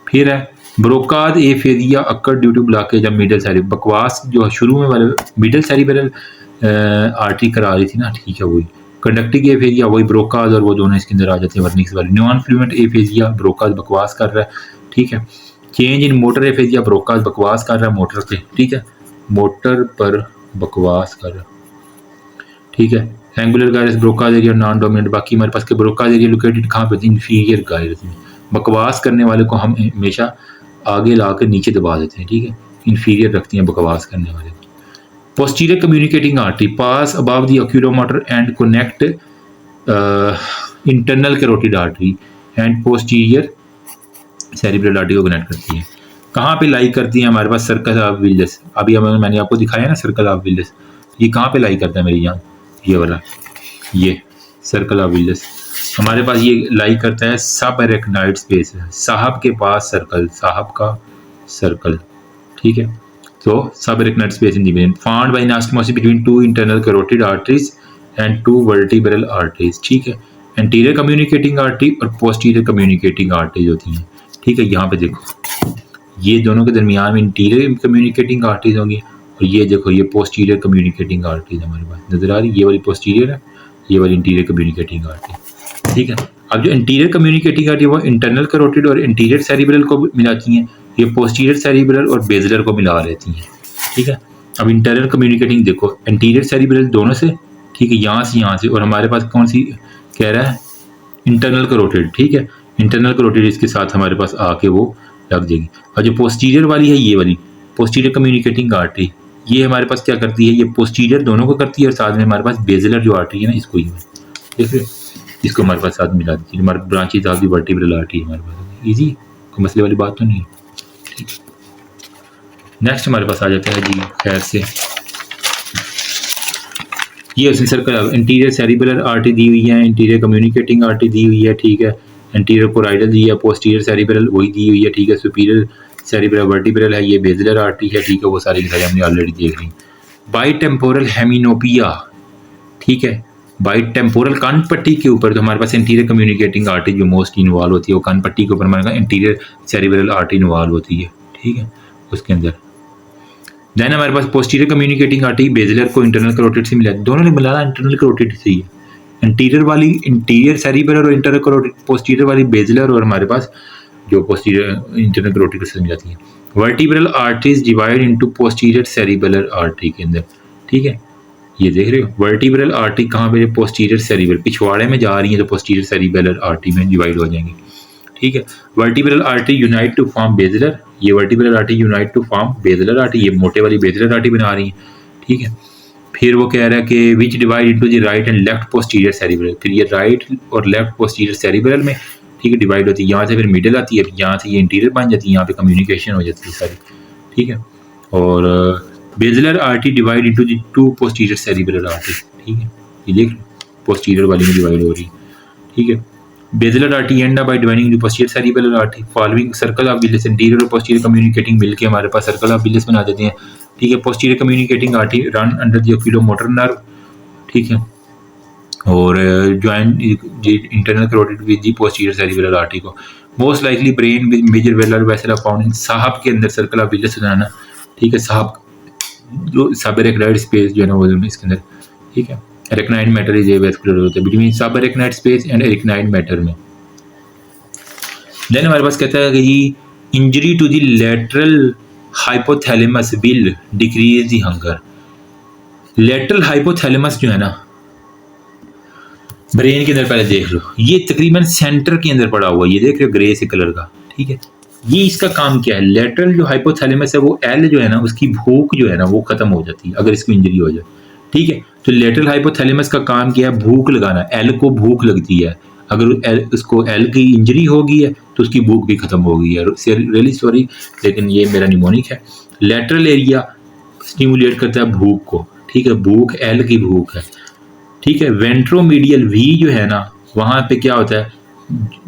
Speaker 1: फिर है Broca's aphasia occur due to blockage of middle cerebral, बकवास जो शुरू में वाले मिडल सेरिब्रल आर्टरी करा रही थी ना, ठीक है, वही कंडक्टिंग एफेजिया वही ब्रोकाज, और वो दोनों इसके अंदर आ जाते हैं वर्निक्स वाले। नॉन फ्लुएंट एफेजिया ब्रोकाज बकवास कर रहा है, ठीक है। Change in motor aphasia Broca's बकवास कर रहा है मोटर पे, ठीक है, मोटर पर बकवास कर रहा है, ठीक है। Angular gyrus Broca's area non dominant, बाकी हमारे पास के ब्रोकाज एरिया लोकेटेड कहाँ पे, इंफीरियर गायरस में। बकवास करने वाले को हम हमेशा आगे ला कर नीचे दबा देते हैं, ठीक है, इंफीरियर रखती हैं बकवास करने वाले। Posterior communicating artery pass above the oculomotor and connect internal carotid artery and posterior cerebral artery को कनेक्ट करती है। कहाँ पे लाई करती है हमारे पास? Circle of विलियस। अभी मैंने आपको दिखाया ना सर्कल ऑफ विलियस, ये कहाँ पे लाई करता है मेरे यहाँ? ये वाला, ये सर्कल ऑफ विलियस हमारे पास ये लाई करता है सब एरेक्नाइड स्पेस, साहब के पास सर्कल, साहब का सर्कल, ठीक है। तो subarachnoid space in the brain found by anastomosis between two internal carotid arteries and two vertebral arteries, ठीक है। एंटीरियर कम्युनिकेटिंग आर्टरी और पोस्टीरियर कम्युनिकेटिंग आर्टरीज होती हैं, ठीक है। यहाँ पे देखो ये दोनों के दरमियान में इंटीरियर कम्युनिकेटिंग आर्टरीज होंगी और ये देखो ये पोस्टीरियर कम्युनिकेटिंग आर्टरीज हमारे पास नजर आ रही है। ये वाली पोस्टीरियर है, ये वाली इंटीरियर कम्युनिकेटिंग आर्टरी, ठीक है। अब जो इंटीरियर कम्युनिकेटिंग आर्टरी वो इंटरनल कैरोटिड और इंटीरियर सेरिब्रल को मिलाती हैं, ये पोस्टीरियर सेरिब्रल और बेजलर को मिला लेती हैं, ठीक है। अब इंटरनल कम्युनिकेटिंग देखो इंटीरियर सेरिब्रल दोनों से, ठीक है, यहाँ से और हमारे पास कौन सी कह रहा है? इंटरनल कैरोटिड, ठीक है। इंटरनल कैरोटिड इसके साथ हमारे पास आके वो लग जाएगी। और जो पोस्टीरियर वाली है ये वाली पोस्टीरियर कम्युनिकेटिंग आर्टरी, ये हमारे पास क्या करती है? ये पोस्टीरियर दोनों को करती है और साथ में हमारे पास बेजलर जो आर्टरी है ना इसको ही देख रहे, इसको हमारे पास साथ मिला देती है। हमारे branches of the vertebral artery हमारे पास। इजी, कोई मसले वाली बात तो नहीं है, ठीक। नेक्स्ट हमारे पास आ जाता है जी खैर से, ये उसने सर्कल इंटीरियर सेरिब्रल आर्टरी दी हुई है, इंटीरियर कम्युनिकेटिंग आर्टरी दी हुई है, ठीक है। एंटीरियर कोराइडल दी है, पोस्टीरियर सेरिब्रल वही दी हुई है, ठीक है। सुपीरियर सेरिब्रल वर्टिब्रल है, ये बेजलर आर्टरी है, ठीक है। वो सारी लिखाई हमने ऑलरेडी देख ली। बाई टेम्पोरल हेमिनोपिया, ठीक है। बाई टेम्पोरल कान पट्टी के ऊपर तो हमारे पास इंटीरियर कम्युनिकेटिंग आर्टरी जो मोस्ट इन्वॉल्व होती है वो कान पट्टी के ऊपर हमारे इंटीरियर सेरिब्रल आर्टरी इन्वॉल्व होती है, ठीक है, उसके अंदर। देन हमारे पास पोस्टीरियर कम्युनिकेटिंग आर्टरी बेजलर को इंटरनल कैरोटिड से मिला, दोनों ने मिलाना इंटरनल कैरोटिड से ही है। इंटीरियर वाली इंटीरियर सेरिब्रल और इंटरनल कैरोटिड, पोस्टीरियर वाली बेजलर और हमारे पास जो पोस्टीरियर इंटरनल कैरोटिड से मिल जाती है। Vertebral arteries divide into posterior cerebral artery के अंदर, ठीक है। ये देख रहे हो वर्टिब्रल आर्टरी कहाँ पे? पोस्टीरियर सेरिब्रल, पिछवाड़े में जा रही है तो पोस्टीरियर सेरिब्रल आर्टरी में डिवाइड हो जाएंगी, ठीक है। Vertebral artery unite to form basilar, ये vertebral artery unite to form basilar artery, ये मोटे वाली बेजलर आर्टरी बना रही है, ठीक है। फिर वो कह रहा है कि विच divide into the right and left posterior cerebral, फिर ये राइट और लेफ्ट पोस्टीरियर सेरिब्रल में, ठीक है, डिवाइड होती है। यहाँ से फिर मिडिल आती है, यहाँ से ये इंटीरियर बन जाती है, यहाँ पे कम्युनिकेशन हो जाती है सारी, ठीक है। और Baszler artery divide into the two posterior cerebral artery, ठीक है। ये देख पोस्टीरियर वाली में डिवाइड हो रही है, ठीक है। Basilar artery and by dividing the posterior cerebral artery following circle of Willis, interior और पोस्टीरियर कम्युनिकेटिंग मिलके हमारे पास सर्कल ऑफ विलियस बना देते हैं, ठीक है। Posterior communicating artery run under the oculomotor nerve, ठीक है। और join internal carotid with the posterior cerebral artery को most likely brain with major वेलर वेसल फाउंड इन साहब के अंदर सर्कल ऑफ विलियस बनाना, ठीक है। साहब जो सब एरेक्नाइड स्पेस जो है ना वो इसके अंदर, ठीक है। एरेक्नाइड मैटर इज वेस्कुलर होता है between subarachnoid space and arachnoid mater में। देन हमारे पास कहता है कि जी injury to the lateral hypothalamus will decrease the hunger. Lateral hypothalamus जो है ना ब्रेन के अंदर, पहले देख लो ये तकरीबन सेंटर के अंदर पड़ा हुआ है, ये देख रहे हो ग्रे से कलर का, ठीक है। ये इसका काम क्या है? लेटरल जो हाइपोथैलेमस है वो एल जो है ना उसकी भूख जो है ना वो खत्म हो जाती है अगर इसको इंजरी हो जाए, ठीक है। तो लेटरल हाइपोथैलेमस का काम क्या है? भूख लगाना। एल को भूख लगती है, अगर उसको एल की इंजरी हो गई है तो उसकी भूख भी खत्म हो गई है। रियली सॉरी लेकिन ये मेरा निमोनिक है। लेटरल एरिया स्टिमुलेट करता है भूख को, ठीक है। भूख एल की भूख है, ठीक है। वेंट्रोमीडियल वी जो है ना वहाँ पे क्या होता है?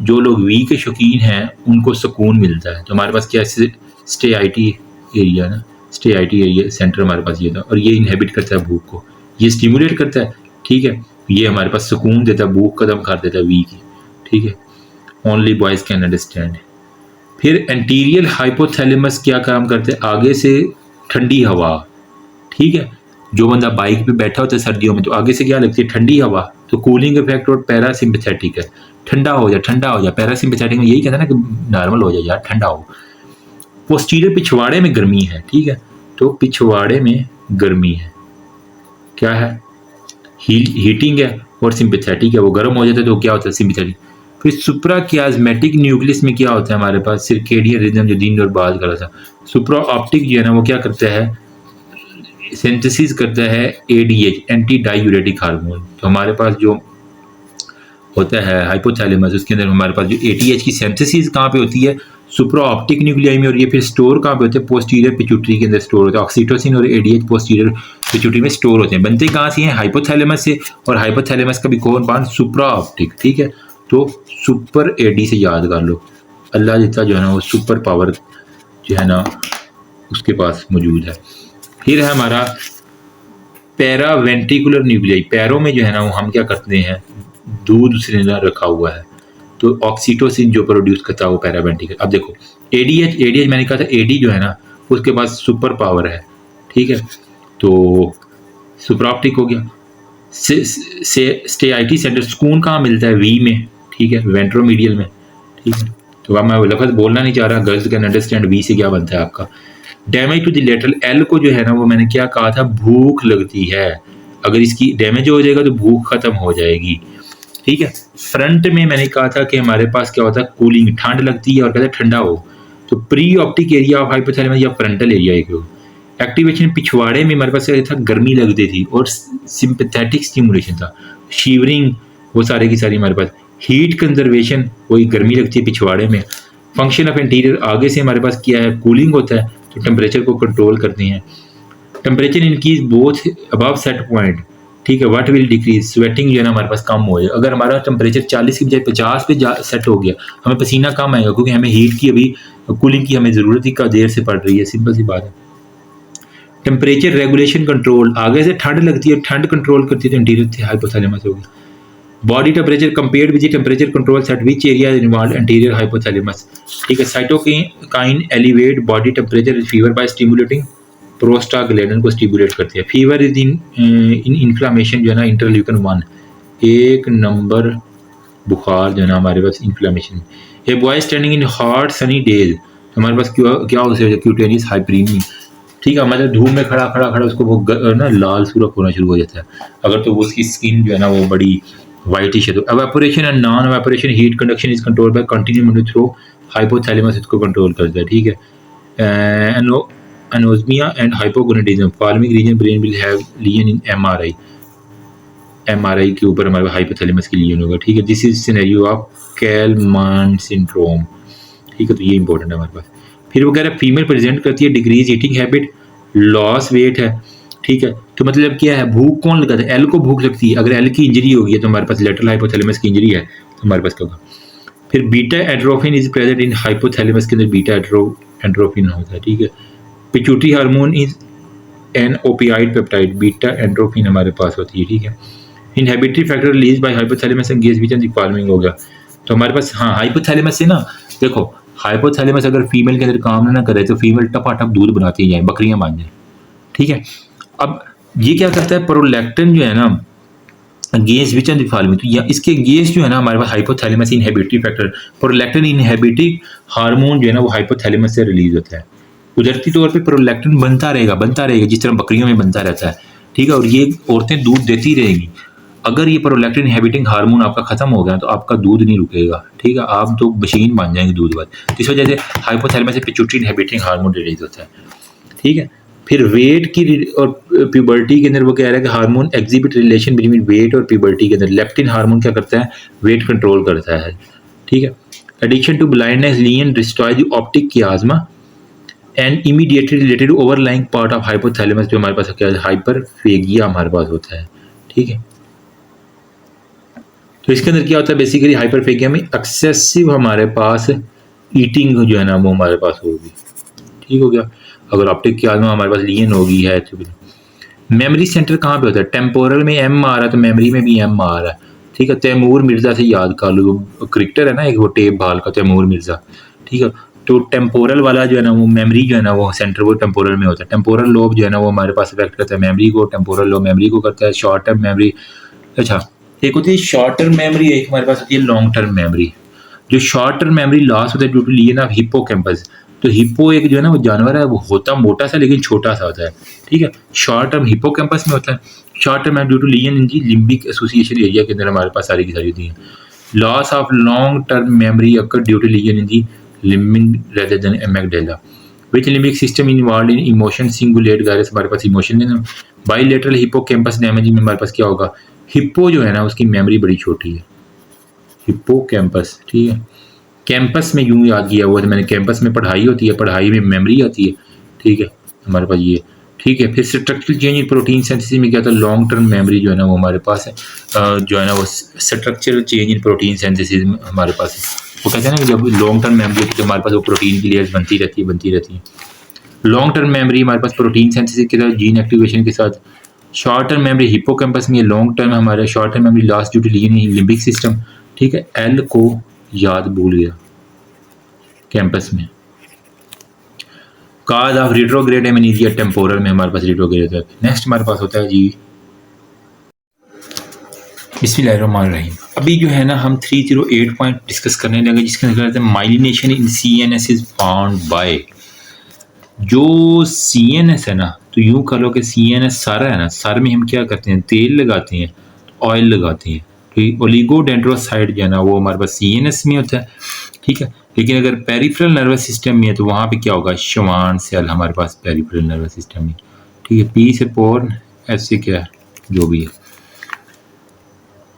Speaker 1: जो लोग वी के शौकीन हैं उनको सुकून मिलता है। तो हमारे पास क्या है? स्टेआईटी एरिया ना, स्टेआईटी एरिया सेंटर हमारे पास ये था और ये इनहेबिट करता है भूख को, ये स्टिमुलेट करता है, ठीक है। ये हमारे पास सुकून देता है, भूख खत्म कर देता है वी की, ठीक है। Only boys can understand. फिर एंटीरियर हाइपोथैलेमस क्या काम करते हैं? आगे से ठंडी हवा, ठीक है। जो बंदा बाइक पे बैठा होता है सर्दियों में तो आगे से क्या लगती है? ठंडी हवा, तो कूलिंग इफेक्ट और पैरासिम्पैथेटिक है, ठंडा हो जा ठंडा हो जा। पैरासिम्पैथेटिक में यही कहता है ना कि नॉर्मल हो जाए यार, ठंडा हो। पोस्टीरियर पिछवाड़े में गर्मी है, ठीक है। तो पिछवाड़े में गर्मी है, क्या है? हीटिंग है और सिंपैथेटिक है, वो गर्म हो जाता है तो क्या होता है? सिंपैथेटिक। फिर सुप्रा कियाज्मेटिक न्यूक्लियस में क्या होता है हमारे पास, सर्केडियन रिदम जो दिन और बात कर रहा था। सुप्रा ऑप्टिक जो है ना वो क्या करता है, सिंथेसिस करता है एडीएच, एंटी डायूरेटिक हार्मोन। तो हमारे पास जो होता है हाइपोथैलेमस, उसके अंदर हमारे पास जो एटीएच की सिंथेसिस कहाँ पे होती है, सुप्रा ऑप्टिक न्यूक्लियाई में, और ये फिर स्टोर कहाँ पे होते हैं, पोस्टीरियर पिट्यूटरी के अंदर स्टोर होता है। ऑक्सीटोसिन और एडीएच पोस्टीरियर पिट्यूटरी में स्टोर होते हैं। बनते कहाँ से हैं, हाइपोथैलेमस से, और हाइपोथैलेमस का भी कौन पार्ट, सुप्रा ऑप्टिक। ठीक है, तो सुपर एडी से याद कर लो, अल्लाह जितना जो है ना वो सुपर पावर जो है ना उसके पास मौजूद है। फिर है हमारा पैरा वेंट्रिकुलर न्यूक्लियाई, पैरों में जो है ना वो हम क्या करते हैं, दूध सिलेंडर रखा हुआ है, तो ऑक्सीटोसिन जो प्रोड्यूस करता है वो पैरावेंट्रिकल। अब देखो एडीएच मैंने कहा था, एडी जो है ना उसके पास सुपर पावर है। ठीक है, तो सुपरऑप्टिक हो गया। स्टेआइटी सेंटर सुकून कहाँ मिलता है, वी में। ठीक है, वेंट्रोमीडियल में। ठीक है, तो अब मैं लफ्ज़ बोलना नहीं चाह रहा, गर्ल्स कैन अंडरस्टैंड वी से क्या बनता है आपका। डैमेज टू द लेटरल एल को जो है ना वो मैंने क्या कहा था, भूख लगती है, अगर इसकी डैमेज हो जाएगा तो भूख खत्म हो जाएगी। ठीक है, फ्रंट में मैंने कहा था कि हमारे पास क्या होता है, कूलिंग, ठंड लगती है, और कहते हैं ठंडा हो, तो pre optic area of hypothalamus या फ्रंटल एरिया एक हो। एक्टिवेशन पिछवाड़े में हमारे पास क्या था, गर्मी लगती थी, और सिंपैथेटिक स्टिमुलेशन था, शीवरिंग, वो सारे की सारी हमारे पास। हीट कंजर्वेशन, वही गर्मी लगती है पिछवाड़े में। फंक्शन ऑफ इंटीरियर, आगे से हमारे पास क्या है, कूलिंग होता है, तो टेम्परेचर को कंट्रोल करती हैं। Temperature increase both above set point. ठीक है, व्हाट विल डिक्रीज, स्वेटिंग जो है ना हमारे पास कम हो जाए। अगर हमारा टेम्परेचर 40 की बजाय 50 पे सेट हो गया, हमें पसीना कम आएगा, क्योंकि हमें हीट की अभी कूलिंग की हमें ज़रूरत ही का देर से पड़ रही है, सिंपल सी बात है। टेम्परेचर रेगुलेशन कंट्रोल, आगे से ठंड लगती है, ठंड कंट्रोल करती है, तो इंटीरियर हाइपोथैलेमस होगी। Body temperature compared with temperature control set which area involve interior hypothalamus. ठीक है, cytokine elevate body temperature fever bye stimulating prostaglandin को स्टिमुलेट करती है। फीवर इज इन इन्फ्लामेशन जो है ना, इंटरल्यूकन 1, एक नंबर बुखार जो है ना हमारे पास inflammation. A boy standing in hot sunny days, तो हमारे पास क्या हो सकता है, क्यूटेनियस हाइपरीमिया। ठीक है, मतलब धूप में खड़ा खड़ा खड़ा उसको वो ना लाल सूरख होना शुरू हो जाता है, अगर तो वो उसकी स्किन जो है ना वो बड़ी वाइटिश है। तो evaporation and non evaporation heat conduction is control by continue movement through hypothalamus, इसको कंट्रोल करता है। ठीक है, anosmia and hypogonadism, following region brain will have lesion in MRI के ऊपर हमारे हाइपोथैलेमस की लीजन होगा। ठीक है, this is scenario of Kallmann syndrome. ठीक है, तो ये इंपॉर्टेंट है हमारे पास। फिर वो कह रहा है फीमेल प्रेजेंट करती है decrease eating habit, loss weight है। ठीक है, तो मतलब क्या है, भूख कौन लगाता है, एल को भूख लगती है। अगर एल की इंजरी होगी है तो हमारे पास लेटरल हाइपोथैलेमस की इंजरी है, तो हमारे पास क्या होगा। फिर beta endorphin is present in hypothalamus के अंदर, बीटा एंड्रोफिन होता है। ठीक है, pituitary hormone is an opioid peptide, beta endorphin हमारे पास होती है। ठीक है, inhibitory factor release by hypothalamus engage which the following हो गया। तो हमारे पास हाँ हाइपोथैलेमस से ना, देखो हाइपोथैलेमस अगर फीमेल के अंदर काम ना करे तो फीमेल टपाटप दूध बनाती जाए, बकरियां बन जाए। ठीक है, अब ये क्या करता है, प्रोलैक्टिन जो है ना against which and the following, तो या इसके अगेंस्ट जो है ना हमारे पास hypothalamus inhibitory factor, prolactin inhibitory hormone जो है ना वो हाइपोथैलेमस से रिलीज होता है। कुदरती तौर पे प्रोलैक्टिन बनता रहेगा जिस तरह बकरियों में बनता रहता है। ठीक है, और ये औरतें दूध देती रहेंगी। अगर ये प्रोलैक्टिन इनहिबिटिंग हार्मोन आपका खत्म हो गया तो आपका दूध नहीं रुकेगा। ठीक है, आप तो मशीन बन जाएंगे दूध वाले। तो इस वजह से हाइपोथैलेमस से पिट्यूटरी इनहिबिटिंग हार्मोन रिलीज होता है। ठीक है, फिर वेट की और प्यूबर्टी के अंदर वो कह रहा है कि hormone exhibit relation between weight और प्यूबर्टी के अंदर। लेप्टिन हार्मोन क्या करता है, वेट कंट्रोल करता है। ठीक है, addiction to blindness lean destroy the optic chiasma and immediately related overlying part of hypothalamus, जो हमारे पास क्या है, हाइपरफेगिया हमारे पास होता है। ठीक है, तो इसके अंदर क्या होता है, बेसिकली हाइपरफेगिया में एक्सेसिव हमारे पास ईटिंग जो है ना वो हमारे पास होगी। ठीक हो गया, अगर ऑप्टिक कियाज्मा हमारे पास लीन होगी है तो। मेमोरी सेंटर कहाँ पे होता है, टेम्पोरल में एम आ रहा है तो मेमोरी में भी एम आ रहा है। ठीक है, तैमूर मिर्ज़ा से याद कर लो, क्रिकेटर है ना एक, वो टेप बाल का तैमूर मिर्ज़ा। ठीक है, तो टेम्पोरल वाला जो है ना वो मेमोरी जो है ना वो सेंटर वो टेम्पोरल में होता है। टेम्पोरल लोब जो है ना वो हमारे पास अफेक्ट करता है मेमोरी को, टेम्पोरल लोब मेमोरी को करता है। शॉर्ट टर्म मेमोरी, अच्छा एक होती है शॉर्ट टर्म मेमोरी, एक हमारे पास होती है लॉन्ग टर्म मेमोरी। जो शॉर्ट टर्म मेमोरी लॉस होता है due to lesion of hippocampus. तो हिप्पो एक जो है ना वो जानवर है, वो होता मोटा सा लेकिन छोटा सा होता है। ठीक है, शॉर्ट टर्म हिप्पोकैम्पस में होता है। Short term due to lesion in the limbic association area के अंदर हमारे पास सारी की सारी होती है। Loss of long term memory occur due to lesion in the limbic rather than amygdala which limbic system involve in emotion cingulate gyrus हमारे पास इमोशन है ना। बाईलेटरल हिप्पोकैम्पस डैमेजिंग में हमारे पास क्या होगा, हिप्पो जो है ना उसकी मेमोरी बड़ी छोटी है, हिप्पोकैम्पस, ठीक है। कैंपस में यूं याद किया हुआ था मैंने, कैंपस में पढ़ाई होती है, पढ़ाई में मेमोरी आती है, ठीक है हमारे पास ये, ठीक है। फिर structural change in protein synthesis में क्या था, लॉन्ग टर्म मेमोरी जो है ना वो हमारे पास है, जो है ना वो structural change in protein synthesis में हमारे पास है। वो कहते हैं ना कि जब लॉन्ग टर्म मेमोरी होती है तो हमारे पास वो प्रोटीन की लेयर्स बनती रहती है। लॉन्ग टर्म मेमोरी हमारे पास प्रोटीन सिंथेसिस के साथ, जीन एक्टिवेशन के साथ। शॉर्ट टर्म मेमोरी हिप्पोकैम्पस में, लॉन्ग टर्म हमारे short term memory last due to limbic system, ठीक है। एल को याद भूल गया कैंपस में। Cause of retrograde amnesia temporal में हमारे पास रिट्रोग्रेड होता है। नेक्स्ट हमारे पास होता है जी बिस्मिल्लाहिर्रहमानिर्रहीम। अभी जो है ना हम 308 पॉइंट डिस्कस करने लगे जिसके अंदर myelination in CNS is found by, जो CNS है ना तो यूं कर लो कि CNS सारा है ना, सारे में हम क्या करते हैं, तेल लगाते हैं, ऑयल लगाते हैं, तो ओलिगोडेंड्रोसाइट जो है ना वो हमारे पास CNS में होता है, ठीक है। लेकिन अगर पेरिफेरल नर्वस सिस्टम में है तो वहाँ पे क्या होगा, श्वान सेल हमारे पास पेरिफेरल नर्वस सिस्टम में, ठीक है। P से पोर्न, S से क्या जो भी है।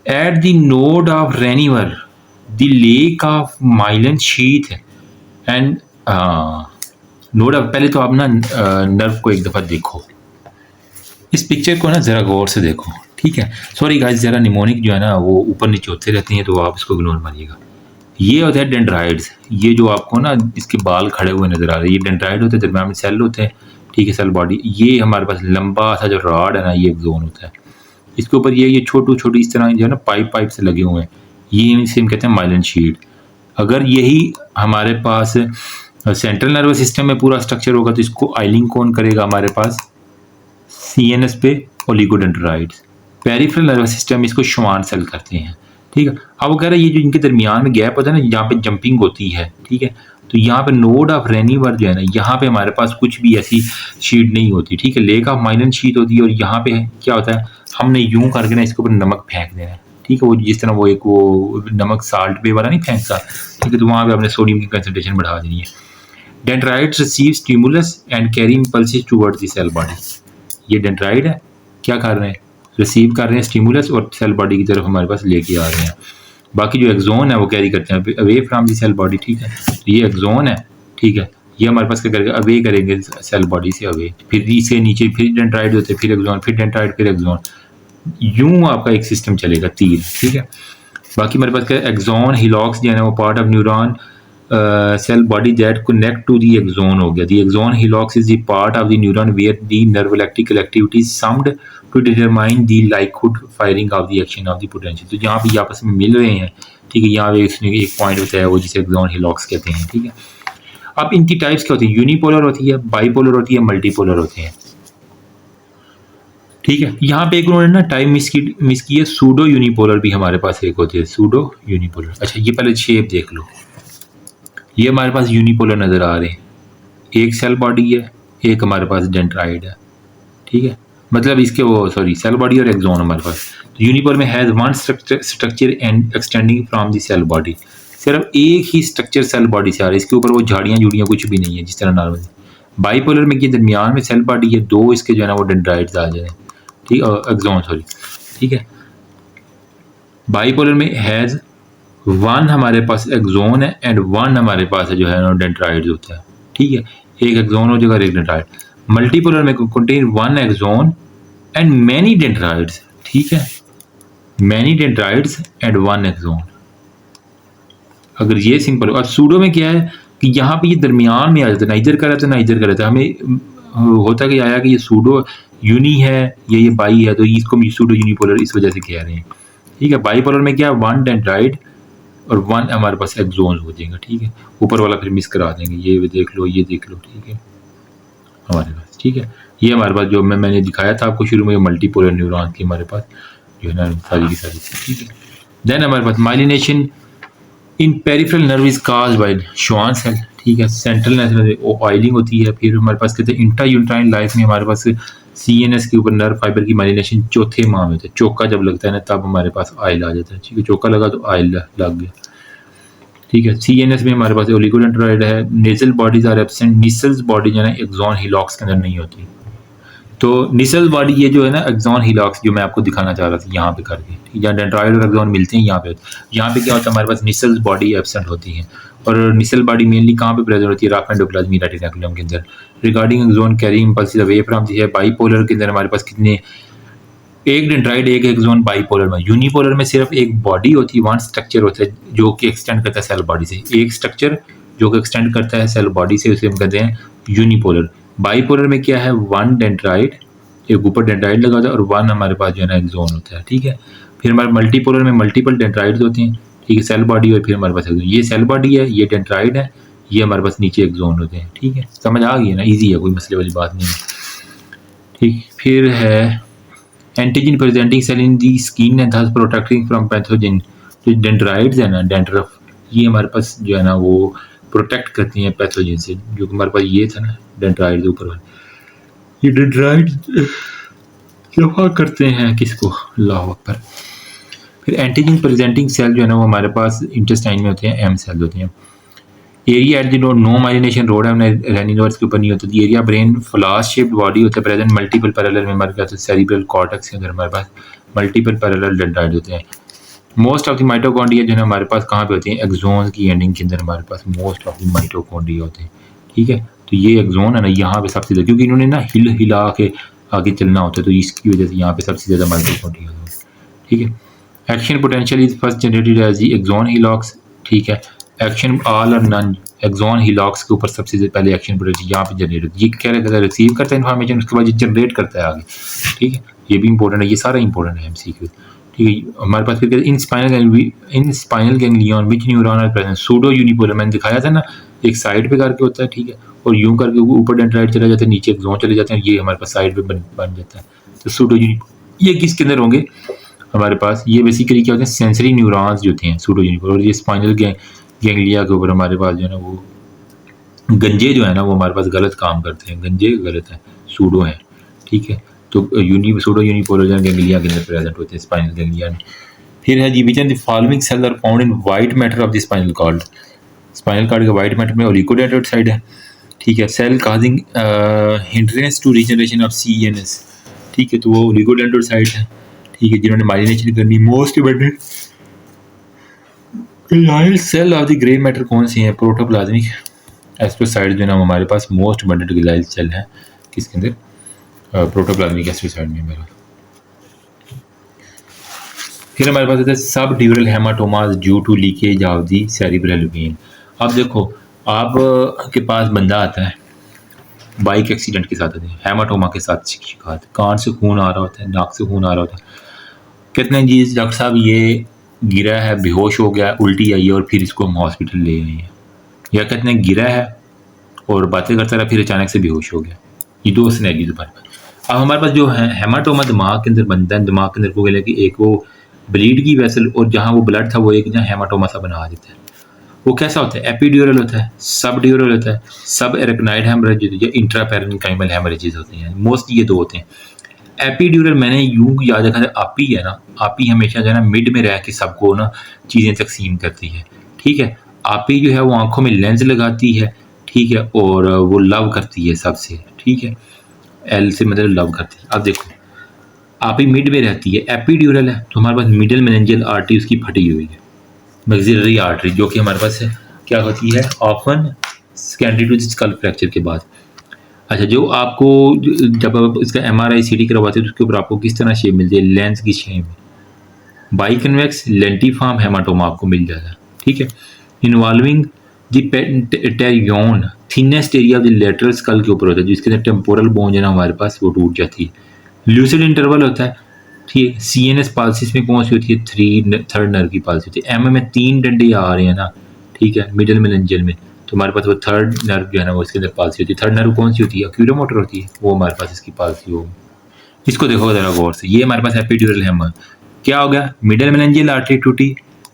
Speaker 1: At the node of Ranvier the lack of myelin sheath and node of, पहले तो आप ना नर्व को एक दफ़ा देखो, इस पिक्चर को ना ज़रा गौर से देखो, ठीक है। सॉरी गाइस ज़रा निमोनिक जो है ना वो ऊपर नीचे होते रहती हैं तो आप इसको इग्नोर मारिएगा। ये होता है डेंड्राइड्स, ये जो आपको ना इसके बाल खड़े हुए नज़र आ रहे हैं ये डेंड्राइड होते हैं, दरम्यान में सेल होते हैं, ठीक है, सेल बॉडी। ये हमारे पास लंबा सा जो रॉड है ना ये एक्सोन होता है, इसके ऊपर ये छोटी इस तरह जो है ना पाइप से लगे हुए हैं, ये इसे हम कहते हैं माइलन शीट। अगर यही हमारे पास सेंट्रल नर्वस सिस्टम में पूरा स्ट्रक्चर होगा तो इसको आइलिंग कौन करेगा, हमारे पास CNS पे ओलिगोडेंड्राइड्स। पेरिफेरल नर्वस सिस्टम इसको श्वान सेल करते हैं, ठीक है। अब वो कह रहे हैं ये जो इनके दरमियान में गैप होता है ना, यहाँ पे जंपिंग होती है, ठीक है, तो यहाँ पे नोड ऑफ रेनिवर जो है ना यहाँ पे हमारे पास कुछ भी ऐसी शीट नहीं होती, ठीक है। लेक ऑफ माइलन शीट होती है और यहाँ पे क्या होता है, हमने यूं करके ना इसके ऊपर नमक फेंक देना है, ठीक है। वो जिस तरह वो एक वो नमक साल्ट पे वाला नहीं फेंकता, ठीक है, तो वहाँ पे अपने सोडियम की कंसनट्रेशन बढ़ा देनी है। Dendrites receive stimulus and carry impulses towards the cell body. ये डेंड्राइड है, क्या कर रहे हैं, रिसीव कर रहे हैं स्टिमुलस और सेल बॉडी की तरफ हमारे पास लेके आ रहे हैं। बाकी जो एक्सोन है वो कैरी करते हैं away from the cell body, ठीक है। तो ये एक्सोन है, ठीक है, ये हमारे पास क्या करेगा, अवे करेंगे सेल बॉडी से अवे, फिर इससे नीचे फिर डेंड्राइड होते हैं, फिर एक्सोन, फिर डेंड्राइड, फिर एक्सोन, यूं आपका एक सिस्टम चलेगा तीर, ठीक है। बाकी हमारे पास क्या एक्सोन हिलॉक्स जो है ना वो part of neuron cell body that connect to the axon हो गया। The axon hillocks is the part of the neuron where the nerve electrical activity summed to determine the likelihood firing of the action of the potential. तो जहाँ पे आपस में मिल रहे हैं, ठीक है, यहाँ पे एक पॉइंट होता है वो जिसे एक्सोन हिलॉक्स कहते हैं, ठीक है। अब इनकी टाइप्स क्या होती है, यूनिपोलर होती है, बाईपोलर होती है, मल्टीपोलर होते हैं, ठीक है। यहाँ पे एक उन्होंने ना टाइप मिस की है, सूडो यूनिपोलर भी हमारे पास एक होती है, सूडो यूनिपोलर। अच्छा ये पहले शेप देख लो, ये हमारे पास यूनिपोलर नज़र आ रहे हैं, एक सेल बॉडी है, एक हमारे पास डेंड्राइड है, ठीक है, मतलब इसके वो सॉरी सेल बॉडी और एक्सोन हमारे पास। तो यूनिपोलर में has one structure and extending from the cell body, सिर्फ एक ही स्ट्रक्चर सेल बॉडी से आ रहा है, इसके ऊपर वो झाड़ियाँ जुड़ियाँ कुछ भी नहीं है जिस तरह नॉर्मल। बाईपोलर में ये दरमियान में सेल बॉडी है, दो इसके जो है ना वो डेंड्राइड्स आ जाए, ठीक है, एक्सोन सॉरी, ठीक है। बाईपोलर में हैज़ वन हमारे पास एक्सोन है एंड वन हमारे पास है जो है ना डेंड्राइड्स होता है, ठीक है, एक एक्सोन हो जाएगा, एक डेंड्राइड। मल्टीपोलर में contain one axon and many dendrites, ठीक है, many dendrites and one axon, अगर ये सिंपल। और सूडो में क्या है कि यहाँ पे ये दरमियान में आ जाता है, ना इधर का रहता है ना इधर का रहता है। हमें होता कि आया कि ये सूडो यूनी है या ये बाई है, तो इसको सूडो यूनिपोलर इस वजह से कह रहे हैं, ठीक है। बाईपोलर में क्या है, वन डेंड्राइड और वन हमारे पास एक्सोन हो जाएगा, ठीक है, ऊपर वाला फिर मिस करा देंगे, ये देख लो, ये देख लो, ठीक है हमारे पास, ठीक है। ये हमारे पास जो मैंने दिखाया था आपको शुरू में, मल्टीपोलर न्यूरॉन की हमारे पास जो है ना सारी की सारी, ठीक है। देन हमारे पास myelination in peripheral nerve is caused by Schwann cell, ठीक है। सेंट्रल नर्व ऑयलिंग होती है। फिर हमारे पास कहते हैं इंट्रा यूट्राइन लाइफ में हमारे पास CNS के ऊपर नर्व फाइबर की माइलिनेशन चौथे माह में होता है। चौका जब लगता है ना तब हमारे पास आयल आ जाता है, ठीक है, चौका लगा तो आयल लग गया, ठीक है। CNS में हमारे पास ओलिगोडेंड्राइट है। Nissl bodies are absent, Nissl's body जो है ना एक्सॉन हिलॉक्स के अंदर नहीं होती। तो निसल बॉडी ये जो है ना एक्सॉन हिलॉक्स जो मैं आपको दिखाना चाह रहा था यहाँ पे करके, जहाँ डेंड्राइड और एक्सॉन मिलते हैं यहाँ पे क्या होता है हमारे पास निसल्स बॉडी एब्सेंट होती है। और निसल बॉडी मेनली कहाँ पे प्रेजेंट होती है, राफ एंडोप्लाज्मी रेटिकुलम के अंदर। Regarding axon carry impulse away from the है। बाइपोलर के अंदर हमारे पास कितने, एक डेंड्राइड एक एक्सॉन बाइपोलर में। यूनिपोलर में सिर्फ एक बॉडी होती है, वन स्ट्रक्चर होता है जो कि एक्सटेंड करता है सेल बॉडी से, एक स्ट्रक्चर जो कि एक्सटेंड करता है सेल बॉडी से, उसे हम कहते हैं यूनिपोलर। बाइपोलर में क्या है, वन डेंड्राइड, एक ऊपर डेंड्राइड लगा होता है और वन हमारे पास जो है ना एक्सॉन होता है, ठीक है। फिर हमारे मल्टीपोलर में मल्टीपल डेंड्राइड्स होते हैं, ठीक है, सेल बॉडी और फिर हमारे पास ये सेल बॉडी है, ये डेंड्राइड है, ये हमारे पास नीचे एक्सॉन होते हैं, ठीक है। समझ आ गई है ना, ईजी है, कोई मसले वाली बात नहीं है, ठीक। फिर है antigen presenting cell in the skin and thus protecting from pathogen. जो डेंड्राइड्स है ना, डेंड्रफ, ये हमारे पास जो है ना वो प्रोटेक्ट करती हैं पैथोजन से। जो हमारे पास ये था ना डेंड्राइड के ऊपर, ये डेंड्राइड दफा करते हैं किसको, अल्लाह अकबर। फिर एंटीजन प्रेजेंटिंग सेल जो है ना वो हमारे पास इंटेस्टाइन में होते हैं, एम सेल होते हैं। Area at the node, no myelination road है रेनिनोड्स के ऊपर नहीं होता। Area brain flask shaped body होता है प्रेजेंट, मल्टीपल पैरेलल में हमारे पास सेरिब्रल कॉर्टेक्स के अंदर हमारे पास मल्टीपल पैरेलल डेंड्राइड होते हैं। मोस्ट ऑफ द माइटोकॉन्ड्रिया जो है हमारे पास कहाँ पे होती हैं, एक्सोन की एंडिंग के अंदर हमारे पास मोस्ट ऑफ द माइटोकॉन्ड्रिया होते हैं, ठीक है। तो ये एक्सोन है ना यहाँ पे सबसे ज़्यादा, क्योंकि इन्होंने ना हिला के आगे चलना होता है, तो इसकी वजह से यहाँ पे सबसे ज़्यादा माइटोकॉन्ड्रिया होते हैं, ठीक है। Action potential is first generated as the axon hillocks, ठीक है। एक्शन ऑल और नन, एक्सॉन हिलॉक्स के ऊपर सबसे पहले एक्शन पोटेंशियल यहाँ पे जनरेट होती है। ये क्या रहता है, रिसीव करता है इन्फॉर्मेशन, उसके बाद ये जनरेट करता है आगे, ठीक है। ये भी इंपॉर्टेंट है, ये सारा इंपॉर्टेंट है MCQ, ठीक है। हमारे पास फिर in spinal ganglion which neuron are present, pseudo unipolar, मैंने दिखाया था ना, एक साइड पे करके होता है, ठीक है, और यूं करके ऊपर डेंड्राइड चला जाता है, नीचे एक्सॉन चले जाते हैं, ये हमारे पास साइड पे बन जाता है। तो सूडो यूनिपोलर ये किसके अंदर होंगे हमारे पास, ये बेसिकली क्या होते हैं, सेंसरी न्यूरॉन्स जो होते हैं सूडो यूनिपोलर। और ये स्पाइनल गैंग्लिया के ऊपर हमारे पास जो है ना वो गंजे जो है ना वो हमारे पास गलत काम करते हैं, गंजे गलत है, सूडो है, ठीक है। तो सूडो यूनिपोलर गैंग्लिया के अंदर प्रेजेंट होते हैं स्पाइनल गैंग्लिया में। फिर है जी which the following cell are found in white matter of the spinal cord. Spinal cord का वाइट मैटर में ओलिगोडेंड्राइट साइड है, ठीक है। Cell causing hindrance to regeneration of CNS, ठीक है, तो वो ओलिगोडेंड्राइट साइड है, ठीक है, जिन्होंने माइलिनेशन करनी। Most abundant cell of the grey matter कौन सी है, प्रोटोप्लाज्मिक एस्ट्रोसाइड जो है ना हमारे पास मोस्ट अबंडेंट ग्लाइल सेल है, किसके अंदर, प्रोटोप्लाज्मिक एस्ट्रोसाइड में मेरा। फिर हमारे पास होता है subdural haematomas due to leakage of the cerebral vein. अब देखो आप के पास बंदा आता है बाइक एक्सीडेंट के साथ आते हैं, हेमाटोमा के साथ शिकायत, कान से खून आ रहा होता है, नाक से खून आ रहा होता है, कितने जी डॉक्टर साहब ये गिरा है, बेहोश हो गया, उल्टी आई है और फिर इसको हम हॉस्पिटल ले गए हैं, या कितने गिरा है और बातें करता रहा फिर अचानक से बेहोश हो गया। ये दो सिनेरियो हमारे पास। अब हमारे पास जो है हेमाटोमा दिमाग के अंदर बनता है, दिमाग के अंदर को कहले कि एक वो ब्लीड की वेसल और जहाँ वो ब्लड था वो एक जहाँ हेमाटोमा सा बना देता है। वो कैसा होता है, एपीड्यूरल होता है, सब ड्यूरल होता है, सब एरेक्नाइड हेमरेज या इंट्रापेरेन्काइमल हेमरेजेस होते हैं, मोस्ट ये दो होते हैं। एपीड्यूरल मैंने यूं याद रखा था, आपी है ना, आपी हमेशा जो है ना मिड में रह के सबको ना चीज़ें तकसीम करती है, ठीक है। आपी जो है वो आंखों में लेंस लगाती है, ठीक है, और वो लव करती है सबसे, ठीक है, एल से मतलब लव करती है। अब देखो आपी मिड में रहती है, एपीड्यूरल है तो हमारे पास मिडल मेनिंजियल आर्टरी उसकी फटी हुई है, मैक्सिलरी आर्टरी जो कि हमारे पास है क्या होती है, often secondary to skull fracture के बाद। अच्छा, जो आपको जब आप इसका MRI CT करवाते हैं तो उसके ऊपर आपको किस तरह शेप मिलती है, लेंस की शेप में, बाइकन्वेक्स लेंटिफॉर्म हेमाटोमा आपको मिल जाता है, ठीक है। Involving the pterion thinnest area of the lateral skull के ऊपर होता है, जिसके अंदर टेम्पोरल बोन जो है हमारे पास वो टूट जाती है। ल्यूसिड इंटरवल होता है, ठीक है। CNS पाल्सिस में कौन सी होती है, थर्ड नर्व की पाल्सी होती है। में 3 डंडे आ रहे हैं ना, ठीक है, मिडल मेनिंजियल में, तो हमारे पास वो थर्ड नर्व जो है ना वो इसके अंदर पाल्सी होती है। थर्ड नर्व कौन सी होती है, ऑक्यूलोमोटर होती है, वो हमारे पास इसकी पाल्सी होगी। इसको देखो जरा गौर से, ये हमारे पास एपिड्यूरल हेमा क्या हो गया, मिडल मेनिंजियल आर्टरी टूटी,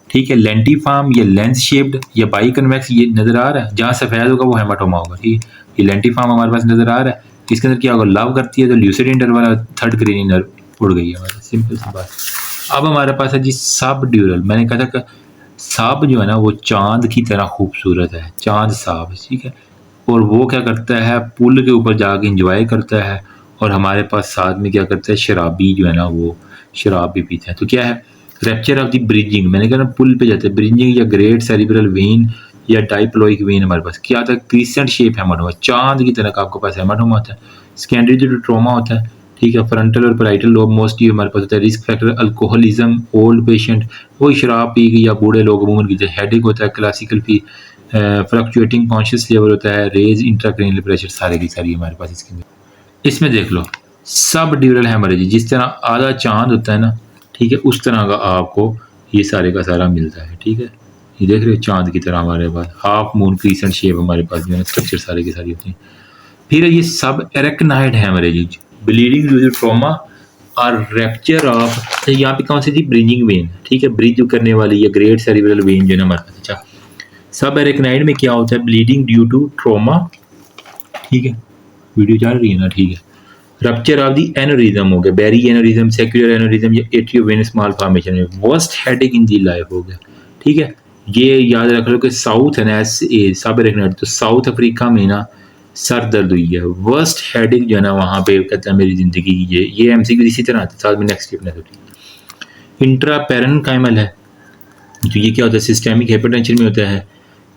Speaker 1: ठीक है, लेंटिफॉर्म या लेंस शेप्ड या बाई कन्वेक्स ये नजर आ रहा है, जहाँ सफेद होगा वो हेमाटोमा होगा, ठीक है। ये लेंटिफॉर्म हमारे पास नजर आ रहा है, इसके अंदर क्या होगा, लव करती है तो lucid interval, third cranial nerve उड़ गई है हमारी, सिंपल सी बात। अब हमारे पास है जी सब ड्यूरल। मैंने कहा था कि सांप जो है ना वो चांद की तरह खूबसूरत है, चांद सांप, ठीक है। और वो क्या करता है, पुल के ऊपर जाके इंजॉय करता है, और हमारे पास साथ में क्या करता है, शराबी जो है ना वो शराब भी पीता है। तो क्या है, रैप्चर ऑफ द ब्रिजिंग, मैंने कहा ना पुल पे जाते हैं, ब्रिजिंग या ग्रेट सेरिब्रल वेन या डाइप्लोइक वेन हमारे पास क्या था, क्रिसेंट शेप हेमाटोमा, चांद की तरह का आपके पास हेमाटोमा होता है। सेकेंडरी जो ट्रोमा होता है, ठीक है, फ्रंटल और पैराइटल लोब मोस्टली हमारे पास होता है। Risk factor alcoholism, old patient, वही शराब पी गई या बूढ़े लोग अमूमन की, हेडेक होता है, क्लासिकल फी फ्लक्चुएटिंग कॉन्शियस लेवल होता है, रेज इंट्राक्रेनियल प्रेशर, सारे की सारी हमारे पास इसके अंदर। इसमें देख लो सब ड्यूरल हेमरेज, जिस तरह आधा चांद होता है ना, ठीक है, उस तरह का आपको ये सारे का सारा मिलता है, ठीक है। ये देख रहे हो चांद की तरह हमारे पास हाफ मून क्रीसेंट शेप हमारे पास जो है स्ट्रक्चर सारे की सारी होती हैं। फिर ये सब arachnoid haemorrhage, bleeding due to trauma और रैप्चर ऑफ, यहाँ पे कौन सी थी, ब्रिजिंग वेन, ठीक है, ब्रिज करने वाली या ग्रेट सेरिब्रल वेन जो है हमारे पास। अच्छा, सब एरेक्नाइड में क्या होता है, ब्लीडिंग ड्यू टू ट्रॉमा, ठीक है, वीडियो चल रही है ना, ठीक है। रप्चर ऑफ दी एनोरिज्म हो गया, बेरी एनोरिज्म, सेक्युलर एनोरिज्म या एट्रियोवेनस मालफॉर्मेशन में, वर्स्ट हेडेक इन दी लाइफ हो गया, ठीक है। ये याद रख लो कि साउथ है ना, सब एरेक्नाइड, तो साउथ अफ्रीका में ना सर दर्द हुई है, वर्स्ट हेडेक जो है ना वहाँ पे कहता है मेरी ज़िंदगी की, ये एमसीक्यू इसी तरह आता है, साथ में नेक्स्ट स्टेप होती है। इंट्रापेरेन्काइमल है, तो ये क्या होता है, सिस्टेमिक हाइपरटेंशन में होता है,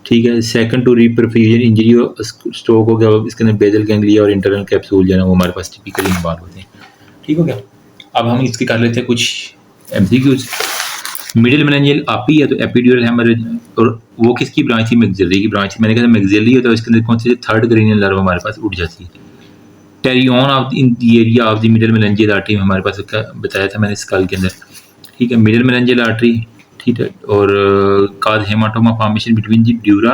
Speaker 1: ठीक है। सेकंड टू रीपरफ्यूजन इंजरी और स्ट्रोक हो गया, इसके अंदर बेजल गैंग्लिया और इंटरनल कैप्सूल जो है ना वो हमारे पास टिपिकली इन्वॉल्व होते हैं, ठीक हो गया। अब हम इसके कर लेते हैं कुछ एमसीक्यूज। मिडिल मेनिंजियल आपी है तो एपिड्यूरल हेमरेज, और वो किसकी ब्रांच थी, मैक्सिलरी की ब्रांच थी। मैंने कहा मैक्सिलरी होता है, इसके अंदर कौन सी थर्ड क्रेनियल नर्व हमारे पास उठ जाती है। Pterion of in the area of the middle meningeal artery हमारे पास बताया था मैंने स्कल के अंदर, ठीक है, मिडिल मेनिंजियल आर्टरी, ठीक है। और cause haematoma formation between the dura